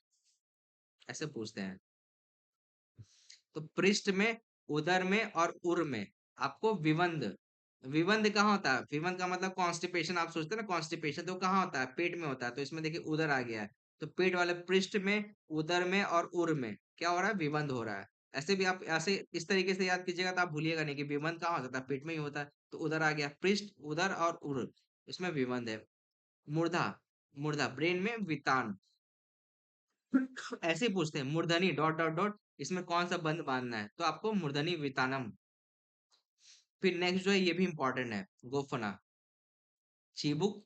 ऐसे पूछते हैं। तो पृष्ठ में, उदर में और उर में आपको विवंद, विवंद कहाँ होता है, विवंद का मतलब कॉन्स्टिपेशन, आप सोचते हैं ना कॉन्स्टिपेशन, तो कहाँ होता है, पेट में होता है। तो इसमें देखिए उदर आ गया है, तो पेट वाले पृष्ठ में, उदर में और उर में क्या हो रहा है, विवंद हो रहा है। ऐसे भी आप ऐसे इस तरीके से याद कीजिएगा तो आप भूलिएगा नहीं कि विवंद कहाँ होता है, पेट में ही होता है। तो उदर आ गया, पृष्ठ उदर और उर, इसमें विवंद है। मूर्धा, मूर्धा ब्रेन में वितान, ऐसे ही पूछते हैं, मूर्धनी डॉट डॉट डॉट, इसमें कौन सा बंद बांधना है, तो आपको मूर्धनी वितानम। फिर नेक्स्ट जो है ये भी इंपॉर्टेंट है, गोफना, चिबुक।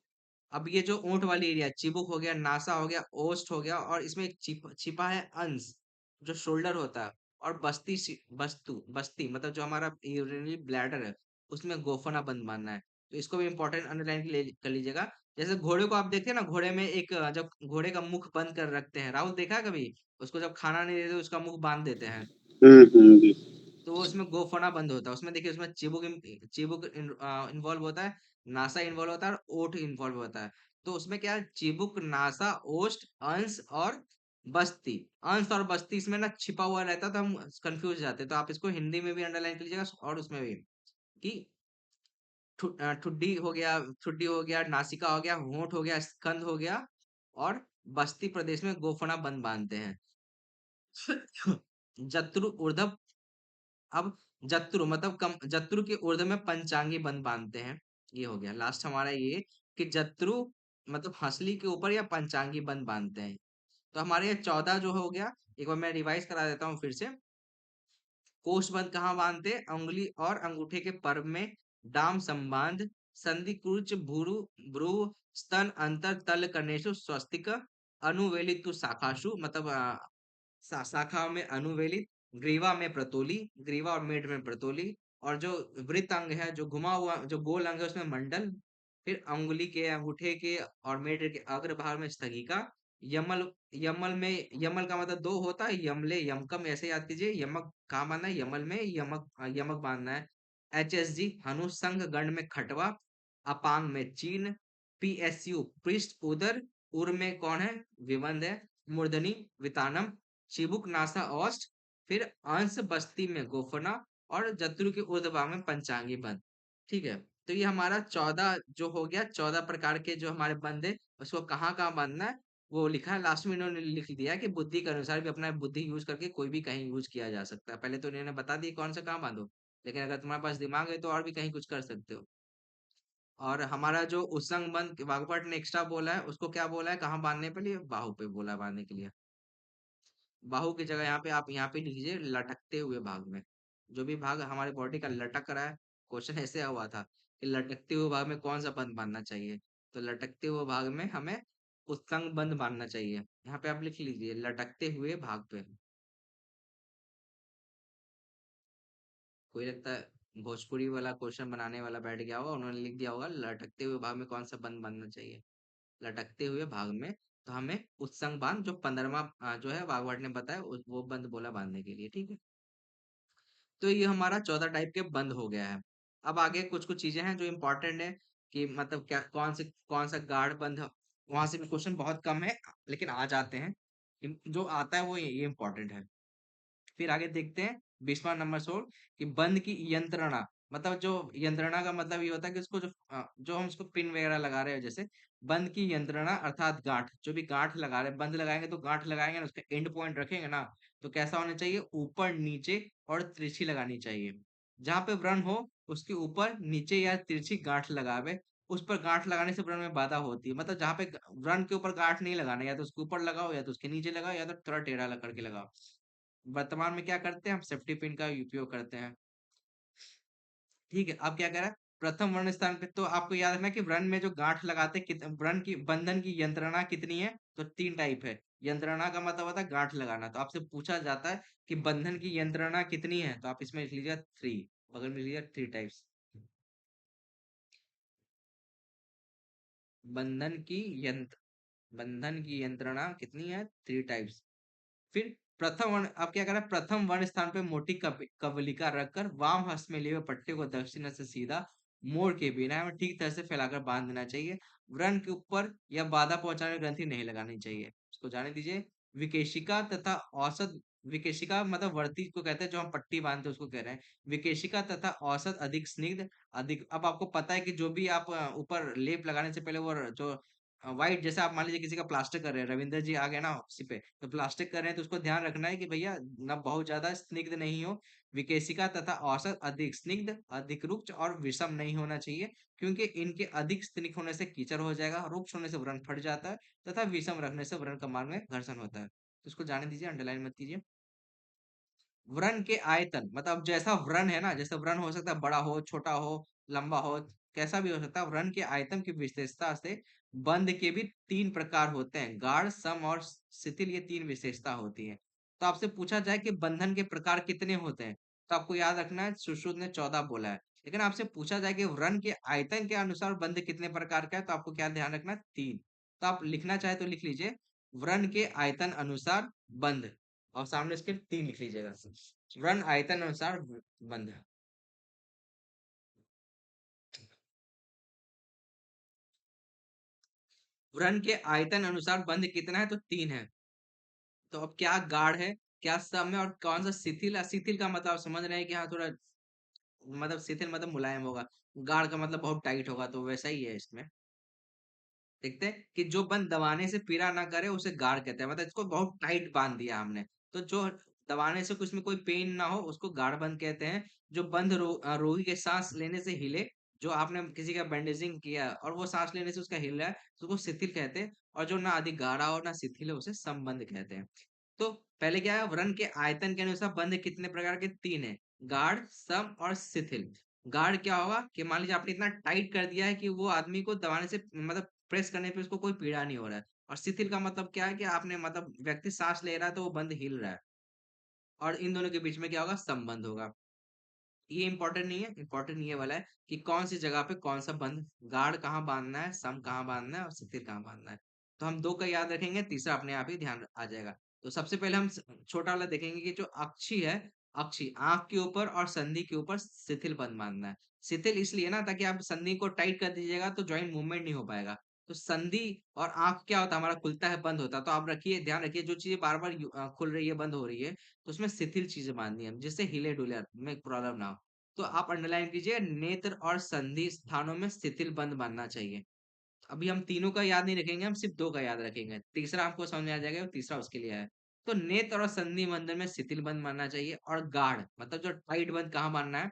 अब ये जो ऊंट वाली एरिया, चिबुक हो गया, नासा हो गया, ओस्ट हो गया, और इसमें एक छिपा है अंश, जो शोल्डर होता है। और बस्ती, बस्ती मतलब जो हमारा यूरिनरी ब्लैडर है, उसमें गोफना बंद मानना है। तो इसको भी इंपॉर्टेंट अंडरलाइन कर लीजिएगा। जैसे घोड़े को आप देखते हैं ना, घोड़े में एक जब घोड़े का मुख बंद कर रखते हैं, राहुल देखा है कभी, उसको जब खाना नहीं देते उसका मुख बांध देते हैं, जी। तो वो उसमें गोफना बंद होता है। उसमें देखिए, उसमें चिबुक, चिबुक इन्वॉल्व होता है, नासा इन्वॉल्व होता है और ओठ इन्वॉल्व होता है। तो उसमें क्या है, चिबुक, नासा, ओस्ट, अंश और बस्ती। अंश और बस्ती इसमें ना छिपा हुआ रहता है, तो हम कंफ्यूज जाते हैं। तो आप इसको हिंदी में भी अंडरलाइन कर लीजिएगा और उसमें भी, कि ठुड्डी हो गया, ठुड्डी हो गया, नासिका हो गया, होंठ हो गया, स्कंद हो गया, और बस्ती प्रदेश में गोफना बंद बांधते हैं। जत्रु ऊर्ध्व, अब जत्रु मतलब कम, जत्रु के ऊर्ध्व में पंचांगी बंद बांधते हैं। ये हो गया लास्ट हमारा ये, कि जत्रु मतलब हंसली के ऊपर या पंचांगी बंद बांधते हैं। तो हमारे ये 14 जो हो गया, एक बार मैं रिवाइज करा देता हूँ फिर से। कोष्ठबंध कहाँ बांधते, अंगुली और अंगूठे के पर्व में, डाम संबांध, संधि कुच भ्रू, भ्रू स्तन अंतर तल कनेशु स्वस्तिक, अनुवेलितु शाखाशु मतलब शाखा में अनुवेलित, ग्रीवा में प्रतोली, ग्रीवा और मेड में प्रतोली, और जो वृत्त अंग है, जो घुमा हुआ जो गोल अंग है उसमें मंडल, फिर अंगुली के, अंगूठे के और मेड के अग्र भाग में स्थगिका, यमल, यमल में, यमल का मतलब दो होता है, यमले यमकम, ऐसे याद कीजिए। यमक कहाँ बांधना है, यमल में, यमक यमक बांधना है। HSG हनु संघ गण में खटवा, अपांग में चीन, PSU पृष्ठ उदर, उर में कौन है, विबंध है, मूर्धनी वितानम, चिबुक नासा औष्ठ, फिर अंश बस्ती में गोफना, और जत्रु के ऊर्ध्व में पंचांगी बंद। ठीक है, तो ये हमारा 14 जो हो गया, 14 प्रकार के जो हमारे बंद है, उसको कहाँ कहाँ बांधना है वो लिखा है। लास्ट में इन्होंने लिख दिया है कि बुद्धि के अनुसार भी अपना बुद्धि यूज करके कोई भी कहीं यूज किया जा सकता है। पहले तो इन्होंने बता दिया कौन सा कहाँ बांधो, लेकिन अगर तुम्हारे पास दिमाग है तो और भी कहीं कुछ कर सकते हो। और हमारा जो उस्संग बंद वाग्भट ने एक्स्ट्रा बोला है उसको क्या बोला है, कहाँ बांधने के लिए, बाहु पे बोला है बांधने के लिए। बाहु की जगह यहाँ पे लिख लीजिए लटकते हुए भाग में। जो भी भाग हमारे बॉडी का लटक रहा है, क्वेश्चन ऐसे हुआ था कि लटकते हुए भाग में कौन सा बंद बांधना चाहिए, तो लटकते हुए भाग में हमें उत्तंग बंद बांधना चाहिए। यहाँ पे आप लिख लीजिए लटकते हुए भाग पे। कोई लगता है भोजपुरी वाला क्वेश्चन बनाने वाला बैठ गया होगा, उन्होंने लिख दिया होगा लटकते हुए भाग में कौन सा बंद बांधना चाहिए, लटकते हुए भाग में। तो हमें उत्संग बांध जो 15वां जो है वाघवाट ने बताया वो बंद बोला बांधने के लिए, ठीक है। तो ये हमारा 14 टाइप के बंद हो गया है। अब आगे कुछ कुछ चीजें हैं जो इम्पोर्टेंट है कि मतलब क्या कौन सा गार्ड बंद है। वहां से भी क्वेश्चन बहुत कम है लेकिन आ जाते हैं। जो आता है वो ये इम्पोर्टेंट है। फिर आगे देखते हैं 20वां नंबर सोल कि बंद की यंत्रणा। मतलब जो यंत्रणा का मतलब ये होता है कि उसको जो हम उसको पिन वगैरह लगा रहे हैं, जैसे बंद की यंत्रणा अर्थात गांठ, जो भी गांठ लगा रहे हैं, बंद लगाएंगे तो गांठ लगाएंगे ना, उसका एंड पॉइंट रखेंगे ना, तो कैसा होना चाहिए, ऊपर नीचे और तिरछी लगानी चाहिए। जहां पे व्रण हो उसके ऊपर नीचे या तिरछी गांठ लगावे। उस पर गांठ लगाने से व्रण में बाधा होती है। मतलब जहां पे व्रण के ऊपर गांठ नहीं लगाना, या तो उसके ऊपर लगाओ या तो उसके नीचे लगाओ या तो थोड़ा टेढ़ा लग करके लगाओ। वर्तमान में क्या करते हैं, हम सेफ्टी पिन का उपयोग करते हैं। ठीक है, अब क्या कह रहा है, प्रथम वर्ण स्थान पे तो आपको याद रखना कि वर्ण में जो गांठ लगाते हैं वर्ण की बंधन की यंत्रणा कितनी है, तो 3 टाइप है। यंत्रणा का मतलब होता है गांठ लगाना, तो आपसे पूछा जाता है कि बंधन की यंत्रणा कितनी है, तो आप इसमें लिख लीजिए 3, बगल में लीजिए 3 टाइप्स। बंधन की यंत्र बंधन की यंत्रणा कितनी है, 3 टाइप्स। फिर प्रथम वर्ण, अब क्या करा, प्रथम वर्ण स्थान पे मोटी कवलिका रखकर वाम हस्त में लिए हुए पट्टे को दक्षिण हस्त से सीधा मोड़ के बिना हमें ठीक तरह से फैलाकर बांध देना चाहिए। व्रण के ऊपर या बाधा पहुंचाने वाली ग्रंथि नहीं लगानी चाहिए, इसको जाने दीजिए। विकेशिका तथा औसत, विकेशिका मतलब वर्ती को कहते हैं, जो हम पट्टी बांधते हैं उसको कह रहे हैं। विकेशिका तथा औसत अधिक स्निग्ध अधिक। अब आपको पता है कि जो भी आप ऊपर लेप लगाने से पहले वो जो व्हाइट, जैसे आप मान लीजिए किसी का प्लास्टर कर रहे हैं, रविंदर जी आ गए ना उसी पे, तो प्लास्टिक कर रहे हैं तो उसको ध्यान रखना है कि भैया ना बहुत ज्यादा स्निग्ध नहीं हो। विकेशिका तथा औसत अधिक स्निग्ध अधिक रुक्ष और विषम नहीं होना चाहिए, क्योंकि इनके अधिक स्निग्ध होने से कीचड़ हो जाएगा, रुक्ष होने से व्रण फट जाता है तथा विषम रखने से व्रण कमान में घर्षण होता है। तो इसको जाने दीजिए, अंडरलाइन मत कीजिए। व्रण के आयतन, मतलब जैसा व्रण है ना, जैसे व्रण हो सकता है बड़ा हो, छोटा हो, लंबा हो, कैसा भी हो सकता है। व्रण के आयतन की विशेषता से बंध के भी 3 प्रकार होते हैं, गाढ़, सम और शिथिल, ये 3 विशेषता होती है। तो आपसे पूछा जाए कि बंधन के प्रकार कितने होते हैं, तो आपको याद रखना है सुश्रुत ने 14 बोला है। लेकिन आपसे पूछा जाए कि व्रण के आयतन के अनुसार बंध कितने प्रकार का है, तो आपको क्या ध्यान रखना है, 3। तो आप लिखना चाहे तो लिख लीजिए व्रण के आयतन अनुसार बंध, और सामने इसके 3 लिख लीजिएगा। व्रण आयतन अनुसार बंध। व्रण के आयतन अनुसार बंध कितना है, तो 3 है। तो अब क्या गाढ़ है, क्या सम है, और कौन सा शिथिल है। शिथिल का मतलब आप समझ रहे हैं कि हाँ थोड़ा, मतलब शिथिल मतलब मुलायम होगा, गाढ़ का मतलब बहुत टाइट होगा, तो वैसा ही है इसमें। देखते हैं कि जो बंद दबाने से पीड़ा ना करे उसे गाढ़ कहते हैं, मतलब इसको बहुत टाइट बांध दिया हमने, तो जो दबाने से कुछ में कोई पेन ना हो उसको गाढ़ बंद कहते हैं। जो बंद रोगी के सांस लेने से हिले, जो आपने किसी का बैंडेजिंग किया और वो सांस लेने से उसका हिल रहा है तो उसको शिथिल कहते हैं। और जो ना अधिक गाढ़ा हो ना शिथिल है उसे संबंध कहते हैं। तो पहले क्या है, व्रण के आयतन के अनुसार बंध कितने प्रकार के, 3 है, गाढ़, सम और शिथिल। गाढ़ क्या होगा कि मान लीजिए आपने इतना टाइट कर दिया है कि वो आदमी को दबाने से मतलब प्रेस करने पे उसको कोई पीड़ा नहीं हो रहा है। और शिथिल का मतलब क्या है कि आपने मतलब व्यक्ति सांस ले रहा है तो वो बंद हिल रहा है। और इन दोनों के बीच में क्या होगा, संबंध होगा। ये इंपॉर्टेंट नहीं है, इंपॉर्टेंट ये वाला है कि कौन सी जगह पे कौन सा बंध, गाढ़ कहाँ बांधना है, सम कहाँ बांधना है और शिथिल कहाँ बांधना है। तो हम 2 का याद रखेंगे, तीसरा अपने आप ही ध्यान आ जाएगा। तो सबसे पहले हम छोटा वाला देखेंगे कि जो अक्षी है, अक्षी आंख के ऊपर और संधि के ऊपर शिथिल बंध बांधना है। शिथिल इसलिए ना ताकि आप संधि को टाइट कर दीजिएगा तो जॉइंट मूवमेंट नहीं हो पाएगा। तो संधि और आंख क्या होता है, हमारा खुलता है बंद होता है, तो आप रखिए ध्यान रखिए जो चीजें बार बार खुल रही है बंद हो रही है तो उसमें शिथिल चीजें बांधनी है जिससे हिले डुले में प्रॉब्लम ना हो। तो आप अंडरलाइन कीजिए, नेत्र और संधि स्थानों में शिथिल बंद बांधना चाहिए। अभी हम तीनों का याद नहीं रखेंगे, हम सिर्फ 2 का याद रखेंगे, तीसरा आपको समझ में आ जाएगा, और तीसरा उसके लिए है। तो नेत्र और संधि बंधन में शिथिल बंद बांधना चाहिए। और गाढ़ मतलब जो टाइट बंद कहाँ बांधना है,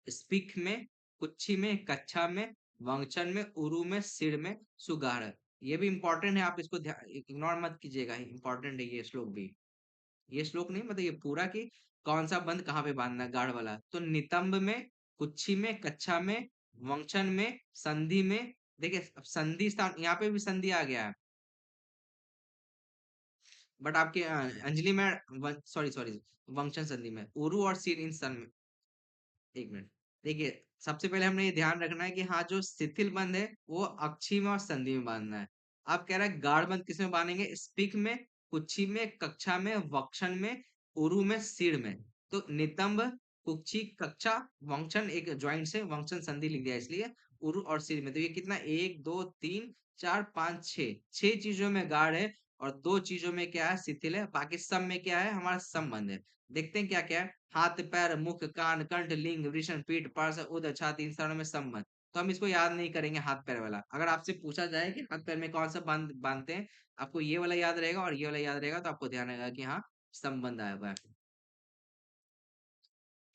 स्पिक में, कुच्छी में, कच्छा में, वंचन में, उरु में, सिर में, सुगाड़। ये भी इंपॉर्टेंट है, आप इसको इग्नोर मत कीजिएगा, इंपॉर्टेंट है ये श्लोक भी। ये श्लोक नहीं मतलब ये पूरा कि कौन सा बंद कहाँ पे बांधना है, गाढ़ वाला। तो नितंब में, कुच्छी में, कच्छा में, वंचन में, संधि में। देखिए अब संधि स्थान यहाँ पे भी संधि आ गया है, बट आपके अंजलि में सॉरी सॉरी वंचन संधि में, उरु और सिर इन सन में। एक मिनट, देखिए सबसे पहले हमने ये ध्यान रखना है कि हाँ जो शिथिल बंद है वो अक्षी में और संधि में बांधना है। आप कह रहा है गाढ़ बंद किसमें बांधेंगे, स्पिक में, कुक्षी में, कक्षा में, वक्षण में, उरु में, सिर में। तो नितंब, कुक्षी, कक्षा, वंक्षण एक ज्वाइंट से वंक्षण संधि लिख दिया इसलिए, उरु और सिर में। तो ये कितना, एक दो तीन चार पांच छह, छह चीजों में गाढ़ है और दो चीजों में क्या है, शिथिल है। बाकी सब में क्या है, हमारा संबंध है। देखते हैं क्या क्या है। हाथ, पैर, मुख, कान, कंठ, लिंग, वृषण, पीठ, पार्श्व, उदर, छाती, इन स्थानों में संबंध। तो हम इसको याद नहीं करेंगे हाथ पैर वाला। अगर आपसे पूछा जाए कि हाथ पैर में कौन सा बांधते हैं, आपको ये वाला याद रहेगा और ये वाला याद रहेगा, तो आपको ध्यान रहेगा कि हाँ संबंध आया हुआ है।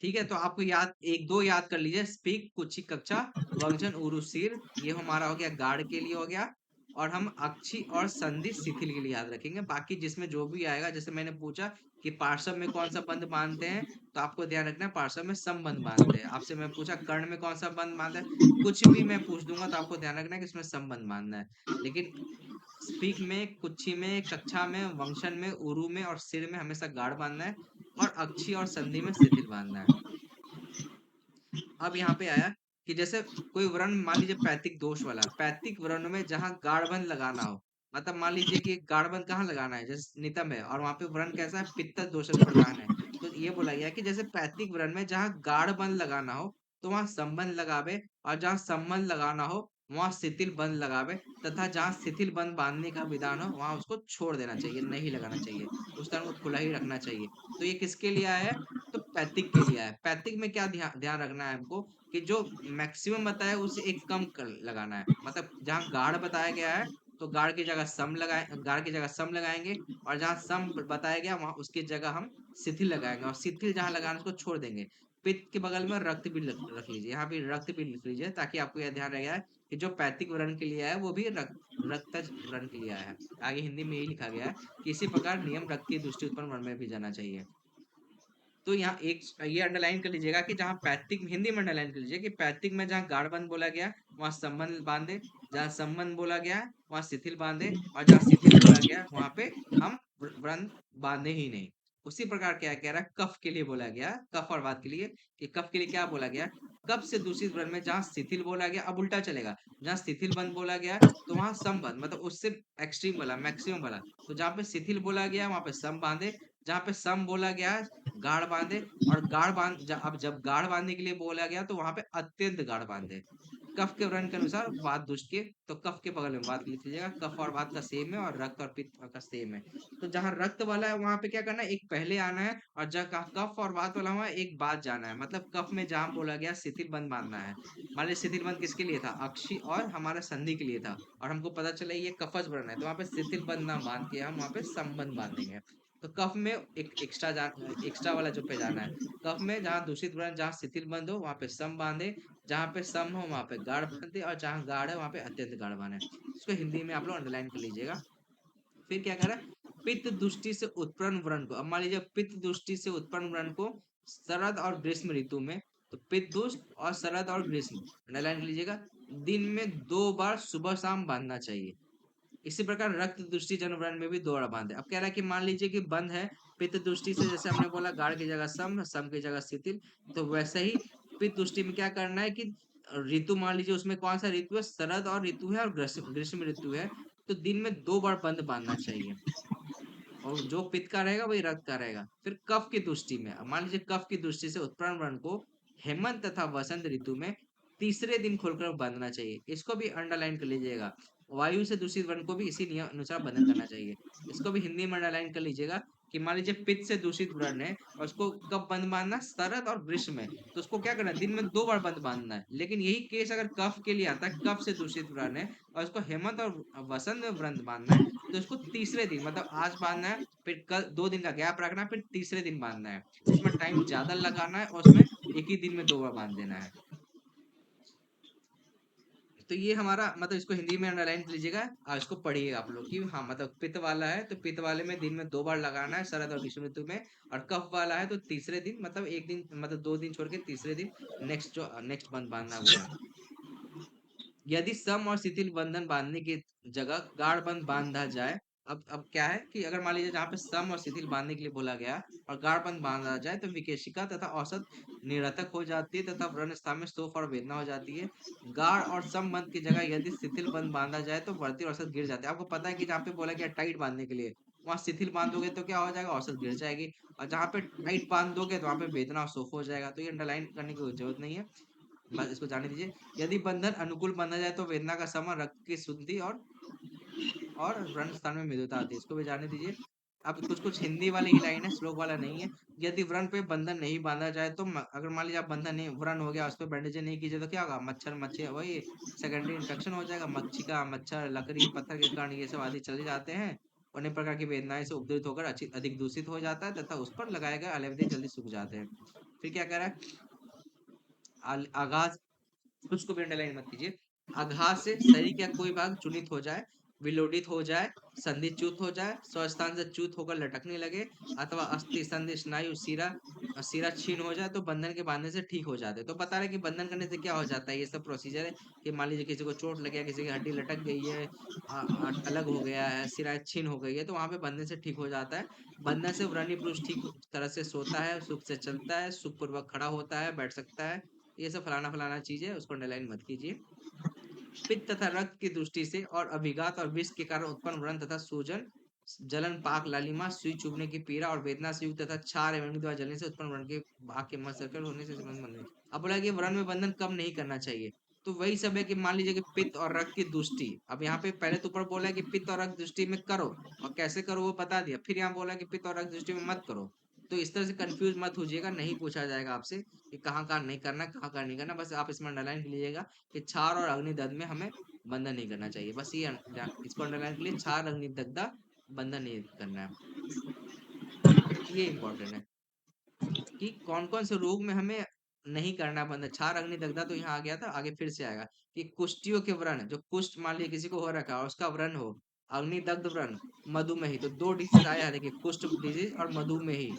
ठीक है, तो आपको याद एक दो याद कर लीजिए, स्पीक, कुची, कक्षा, वंचन, उरु, सिर, ये हमारा हो गया गाढ़ के लिए हो गया। और हम अक्षी और संधि शिथिल के लिए याद रखेंगे। बाकी जिसमें जो भी आएगा, जैसे मैंने पूछा कि पार्श्व में कौन सा बंध बांधते हैं, तो आपको ध्यान रखना है पार्श्व में संबंध बांधते हैं। आपसे मैं पूछा कर्ण में कौन सा बंध बांधते हैं, कुछ भी मैं पूछ दूंगा तो आपको ध्यान रखना है कि इसमें संबंध बांधना है। लेकिन स्पीक में, कुच्छी में, कक्षा में, वंशन में, उरु में और सिर में हमेशा गाढ़ बांधना है, और अक्षी और संधि में शिथिल बांधना है। अब यहाँ पे आया कि जैसे कोई वर्ण मान लीजिए पैतृक दोष वाला, पैतृक वर्ण में जहाँ गाढ़बंध लगाना हो, मतलब मान लीजिए कि गाढ़बंध कहाँ लगाना है, जैसे नितम है और वहां पे वर्ण कैसा है, पित्त दोष प्रधान है। तो ये बोला गया कि जैसे पैतृक वर्ण में जहाँ गाढ़बंध लगाना हो तो वहां संबंध लगावे, और जहाँ संबंध लगाना हो वहां शिथिल बंध लगावे, तथा जहाँ शिथिल बंध बांधने का विधान हो वहां उसको छोड़ देना चाहिए, नहीं लगाना चाहिए, उस तरह को खुला ही रखना चाहिए। तो ये किसके लिए आया है, तो पैतृक के लिए है। पैतृक में क्या ध्यान ध्यान रखना है हमको, कि जो मैक्सिमम बताया उससे एक कम कर लगाना है। मतलब जहाँ गाढ़ बताया गया है तो गाढ़ की जगह सम लगाए, गाढ़ की जगह सम लगाएंगे, और जहाँ सम बताया गया वहां उसकी जगह हम शिथिल लगाएंगे, और शिथिल जहाँ लगाना उसको छोड़ देंगे। पित्त के बगल में रक्त भी रख लीजिए, यहाँ पे रक्त भी लिख लीजिए, ताकि आपको यह ध्यान रहेगा कि जो पैतृक वर्ण के लिए आया है वो भी रक्तज वर्ण के लिए आया है। आगे हिंदी में यही लिखा गया है कि इसी प्रकार नियम रक्त की दृष्टि उत्पन्न वर्ण में भी जाना चाहिए। तो यहाँ एक ये अंडरलाइन कर लीजिएगा कि जहाँ पैतृक, हिंदी में अंडरलाइन कर लीजिए कि पैतृक में जहाँ गाढ़बंध बोला गया वहां संबंध बांधे, जहाँ संबंध बोला गया वहां शिथिल बांधे, और जहाँ शिथिल बोला गया वहां पे हम व्रत बांधे ही नहीं। उसी प्रकार क्या कह रहा है, कफ के लिए बोला गया, कफ और वात के लिए, कि कफ के लिए क्या बोला गया, कफ से दूषित व्रण में जहाँ शिथिल बोला गया, अब उल्टा चलेगा, जहाँ शिथिल बंद बोला गया तो वहां संबंध, मतलब उससे एक्सट्रीम वाला, मैक्सिमम वाला। तो जहाँ पे शिथिल बोला गया वहां पे सम बांधे, जहाँ पे सम बोला गया गाढ़ बांधे, और अब जब गाढ़ बांधने के लिए बोला गया तो वहां पे अत्यंत गाढ़ बांधे। कफ के वर्ण के अनुसार वात दुष्ट के, तो कफ के बगल में वात लिख लीजिएगा, कफ और वात का सेम है और रक्त और पित्त का सेम है। तो जहां रक्त वाला है वहां पे क्या करना है, एक पहले आना है, और जहाँ कफ और वात वाला हुआ एक बाद जाना है। मतलब कफ में जहां बोला गया शिथिल बंध बांधना है, मान लीजिए शिथिल बंध किसके लिए था, अक्षी और हमारा संधि के लिए था, और हमको पता चला ये कफज वर्ण है, तो वहां पे शिथिल बंध ना बांध के हम वहां पे संबंध बांधेंगे। तो कफ में एक एक्स्ट्रा वाला जो पे जाना है, कफ में जहाँ दूषित वर्ण, जहाँ शिथिल बंध हो वहां पे सम बांधे, जहाँ पे सम हो वहां पे गाढ़ बांधे, और जहाँ गाढ़ है वहां पे अत्यंत गाढ़ बांधे। इसको हिंदी में आप लोग अंडरलाइन कर लीजिएगा। फिर क्या कह रहा है, पित्त दृष्टि से उत्पन्न व्रण को, अब मान लीजिए पित्त दृष्टि से उत्पन्न व्रण को शरद और ग्रीष्म ऋतु में, तो पित्त दुष्ट और शरद और ग्रीष्म अंडरलाइन कर लीजिएगा, दिन में 2 बार सुबह शाम बांधना चाहिए। इसी प्रकार रक्त दृष्टि जन व्रण में भी 2 बार बांधे। अब कह रहा है कि मान लीजिए कि बंद है पित्त दृष्टि से, जैसे हमने बोला गाढ़ की जगह सम, सम की जगह शिथिल, तो वैसे ही पित्त दृष्टि में क्या करना है कि ऋतु मान लीजिए उसमें कौन सा ऋतु है, शरद और ऋतु है और ग्रीष्म ग्रीष्म ऋतु है, तो दिन में 2 बार बंद बांधना चाहिए, और जो पित्त का रहेगा वही रक्त का रहेगा। फिर कफ की दृष्टि में, अब मान लीजिए कफ की दृष्टि से उत्पन्न व्रण को हेमंत तथा वसंत ऋतु में तीसरे दिन खोलकर बांधना चाहिए। इसको भी अंडरलाइन कर लीजिएगा। वायु से दूषित वर्ण को भी इसी नियम अनुसार बंधन करना चाहिए। इसको भी हिंदी में अंडरलाइन कर लीजिएगा कि मान लीजिए पित्त से दूषित वर्ण है और उसको कब बंद बांधना, शरद और ग्रीष्म में, तो उसको क्या करना है, दिन में 2 बार बंद बांधना है। लेकिन यही केस अगर कफ के लिए आता है, कफ से दूषित वर्ण है और उसको हेमंत और वसंत में व्रत बांधना है, तो इसको तीसरे दिन, मतलब आज बांधना है, फिर कल 2 दिन का गैप रखना है, फिर तीसरे दिन बांधना है। उसमें टाइम ज्यादा लगाना है और उसमें एक ही दिन में 2 बार बांध देना है। तो ये हमारा मतलब इसको हिंदी में अंडरलाइन कर लीजिएगा और इसको पढ़िएगा आप लोग कि हाँ मतलब पित्त वाला है तो पित्त वाले में दिन में 2 बार लगाना है शरद और ग्रीष्म ऋतु में। और कफ वाला है तो तीसरे दिन मतलब एक दिन मतलब 2 दिन छोड़ के तीसरे दिन नेक्स्ट बंध बांधना वो है। यदि सम और शिथिल बंधन बांधने की जगह गाढ़ बंध बांधा जाए। अब क्या है कि अगर मान लीजिए जहाँ पे सम और शिथिल बांधने के लिए बोला गया और गाढ़ बंध बांधा जाए तो विकेशिका तथा औसत निरर्थक हो जाती है तथा व्रण स्थान में शोफ और वेदना हो जाती है। गाढ़ और सम बंध की जगह यदि शिथिल बंध बांधा जाए तो बढ़ती औसत गिर जाती है। आपको पता है कि जहाँ पे बोला गया टाइट बांधने के लिए वहां शिथिल बांधोगे तो क्या हो जाएगा, औसत गिर जाएगी। और जहाँ पे टाइट बांध दोगे तो वहां पे वेदना और शोफ हो जाएगा। तो ये अंडरलाइन करने की जरूरत नहीं है, बस इसको जाने दीजिए। यदि बंधन अनुकूल बंधा जाए तो वेदना का समय, रक्त की शुद्धि और व्रण स्थान में मृदुता आती है, इसको भी जाने दीजिए। अब कुछ कुछ हिंदी वाली ही लाइन है, श्लोक वाला नहीं है। यदि व्रण पे बंधन नहीं बांधा जाए तो अगर मान लीजिए आप बंधन नहीं, व्रण हो गया उस पर बैंडेज नहीं कीजिए तो क्या होगा, मच्छर मच्छी वही सेकेंडरी इन्फेक्शन हो जाएगा। मच्छिका, मच्छर, लकड़ी, पत्थर के कण ये सब आदि चले जाते हैं। अन्य प्रकार की वेदनाएं से उपद्रवित होकर अधिक दूषित हो जाता है तथा उस पर लगाए गए अलेवदे जल्दी सूख जाते हैं। फिर क्या कह रहा है, आगाज, उसको भी अंडरलाइन मत कीजिए। आघात से शरीर का कोई भाग चूनित हो जाए, विलोडित हो जाए, संधिच्युत हो जाए, स्वस्थान से च्युत होकर लटकने लगे अथवा अस्थि संधि स्नायु सिरा छीन हो जाए तो बंधन के बांधने से ठीक हो जाते हैं। तो बता रहे कि बंधन करने से क्या हो जाता है, ये सब प्रोसीजर है कि मान लीजिए किसी को चोट लग गया, किसी की हड्डी लटक गई है, अलग हो गया है, सिरा छीन हो गई है, तो वहां पे बंधन से ठीक हो जाता है। बंधन से व्रणी पुरुष ठीक तरह से सोता है, सुख से चलता है, सुख पूर्वक खड़ा होता है, बैठ सकता है। ये सब फलाना फलाना चीज है, उसको अंडरलाइन मत कीजिए। पित्त तथा रक्त की दृष्टि से और अभिघात और विष के कारण उत्पन्न व्रण तथा सूजन, जलन, पाक, लालिमा, सुई चुभने की पीड़ा और वेदना से युक्त तथा क्षार एवं अग्नि द्वारा जलने से उत्पन्न व्रण के भाग के मत सर्कल होने से संबंध बंधन। अब बोला कि व्रण में बंधन कम नहीं करना चाहिए। तो वही सब है कि मान लीजिए कि पित्त और रक्त की दृष्टि, अब यहाँ पे पहले तो ऊपर बोला है कि पित्त और रक्त दृष्टि में करो और कैसे करो वो बता दिया, फिर यहाँ बोला कि पित्त और रक्त दृष्टि में मत करो। तो इस तरह से कंफ्यूज मत होजिएगा, नहीं पूछा जाएगा आपसे कि कहाँ नहीं करना, कहाँ नहीं करना। बस आप इसमें अंडरलाइन लीजिएगा कि क्षार और अग्निदग्ध में हमें बंधन नहीं करना चाहिए। बस ये इसको अंडरलाइन के लिए, क्षार अग्निदग्ध बंधन नहीं करना है, ये इंपॉर्टेंट है कि कौन कौन से रोग में हमें नहीं करना बंधन। क्षार अग्निदग्ध तो यहाँ आ गया था, आगे फिर से आएगा कि कुष्ठियों के व्रण, जो कुष्ठ मान लीजिए किसी को हो रखा है और उसका व्रण हो, अग्निदग्ध व्रण, मधुमेही, तो दो डिजीज आया है देखिए, कुष्ठ डिजीज और मधुमेही,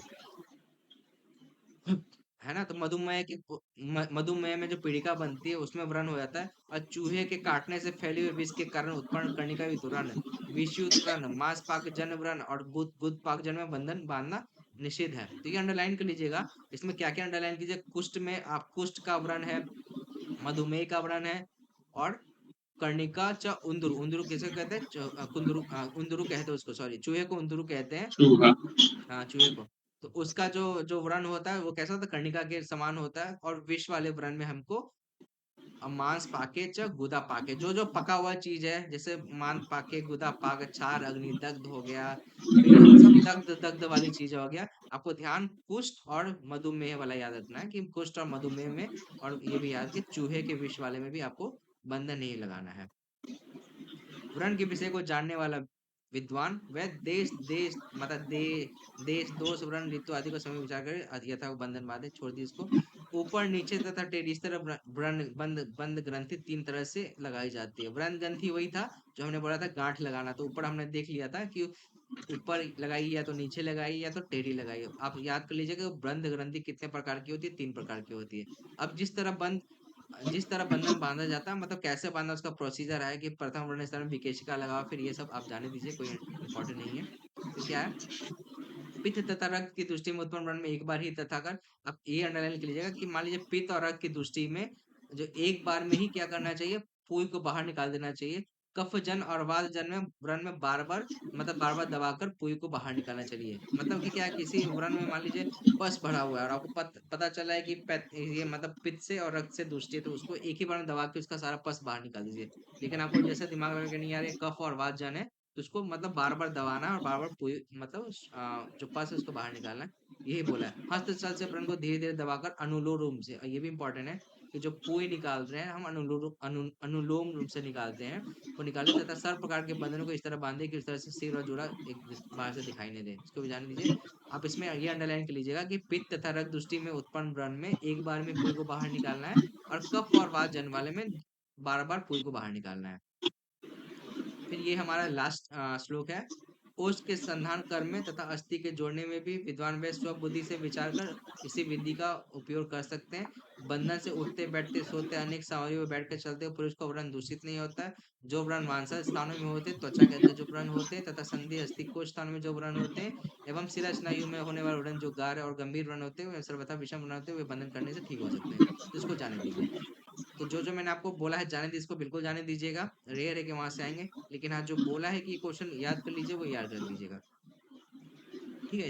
है ना। तो मधुमेह में जो पीड़िका बनती है उसमें व्रण हो जाता है। और चूहे के काटने से फैले हुए विष के कारण उत्पन्न कर्णिका व्रण, विषयुत व्रण, मांस पाक जन व्रण और गुद गुद पाक जन में बंधन बांधना निषेध है। तो ये अंडरलाइन कर लीजिएगा। इसमें क्या क्या अंडरलाइन कीजिए, कुष्ठ में आप कुष्ठ का व्रण है, मधुमेह का व्रण है, और कर्णिका च उंदुरु, उंदुरु किसे कहते हैं, उंदुरु कहते हैं उसको, सॉरी चूहे को उंदुरु कहते हैं। चूहा। हाँ चूहे को। तो उसका जो जो व्रण होता है वो कैसा होता है, कर्णिका के समान होता है। और विष वाले व्रण में हमको मांस पाके च गुदा पाके, जो जो पका हुआ चीज है, जैसे मान पाके, गुदा पाक, क्षार अग्नि दग्ध हो गया, फिर सब दग्ध दग्ध वाली चीज हो गया। आपको ध्यान कुष्ठ और मधुमेह वाला याद रखना है कि कुष्ठ और मधुमेह में, और ये भी याद कि चूहे के विष वाले में भी आपको बंधन नहीं लगाना है। व्रण के विषय को जानने वाला विद्वान वह देश देश मतलब देश दोष व्रण ऋतु आदि को समय विचार कर यथा बंधन बांधे, छोड़ दी इसको। ऊपर नीचे तथा टेढ़ी इस तरह व्रण बंद बंद ग्रंथि 3 तरह से लगाई जाती है। व्रण ग्रंथि वही था जो हमने बोला था गांठ लगाना, तो ऊपर हमने देख लिया था कि ऊपर लगाई या तो नीचे लगाई या तो टेढ़ी लगाई। आप याद कर लीजिएगा बंद ग्रंथि कितने प्रकार की होती है, 3 प्रकार की होती है। अब जिस तरह बंधन बांधा जाता है, मतलब कैसे बांधा उसका प्रोसीजर है कि प्रथम वर्ण स्तर में विकेशिका लगाओ, फिर ये सब आप जाने दीजिए, कोई इंपॉर्टेंट नहीं है। फिर क्या है, पित्त तथा रक्त की दृष्टि में उत्पन्न वर्ण में एक बार ही तथाकर, आप ये अंडरलाइन कर लीजिएगा कि मान लीजिए पित्त और रक्त की दृष्टि में जो एक बार में ही क्या करना चाहिए, पूई को बाहर निकाल देना चाहिए। कफ जन और वात जन में व्रण में बार बार मतलब बार बार दबाकर पूई को बाहर निकालना चाहिए। मतलब कि क्या है, किसी व्रण में मान लीजिए पस भरा हुआ है और आपको पता चला है कि ये मतलब पित्त से और रक्त से दृष्टि है, तो उसको एक ही बार में दबा के उसका सारा पस बाहर निकाल दीजिए। लेकिन आपको जैसे दिमाग लगा के नहीं आ रहा है कफ और वात जन है, तो उसको मतलब बार बार दबाना है और बार बार मतलब जो पस है उसको बाहर निकालना है। यही बोला है। हस्त चल से व्रण को धीरे धीरे दबाकर अनुलोम रूप से, और ये भी इंपॉर्टेंट है कि जो पुई निकाल रहे हैं हम अनुलोम रूप से निकालते हैं, वो निकाले तथा सर्व प्रकार के बंधनों को इस तरह बांधे कि इस तरह से सिर और जोड़ा एक बाहर से दिखाई नहीं दे, इसको भी जान लीजिए। आप इसमें ये अंडरलाइन कर लीजिएगा कि पित्त तथा रक्त दृष्टि में उत्पन्न व्रण में एक बार में पुई को बाहर निकालना है, और कफ और वात जन वाले में बार-बार पुई को बाहर निकालना है। फिर ये हमारा लास्ट श्लोक है। ओष के संधान कर्म में तथा अस्थि के जोड़ने में भी विद्वान वे स्वबुद्धि से विचार कर इसी विधि का उपयोग कर सकते हैं। बंधन से उठते बैठते सोते अनेक सावरियों में बैठकर चलते हुए पुरुष का व्रण दूषित नहीं होता है। जो व्रण मांसल स्थानों में होते, त्वचा के अंदर जो व्रण होते हैं तथा संधि अस्थि कोश स्थानों में जो व्रण होते हैं एवं शिरा स्नायु में होने वाले व्रण जो गाढ़ और गंभीर व्रण होते हैं वे सर्वथा विषम व्रण होते हैं, वे बंधन करने से ठीक हो सकते हैं। तो इसको जाने दीजिए। तो जो मैंने आपको बोला है जाने दीजिए, इसको बिल्कुल जाने दीजिएगा। रेयर है कि वहां से आएंगे, लेकिन हाँ जो बोला है कि क्वेश्चन याद कर लीजिए वो याद कर लीजिएगा। ठीक है।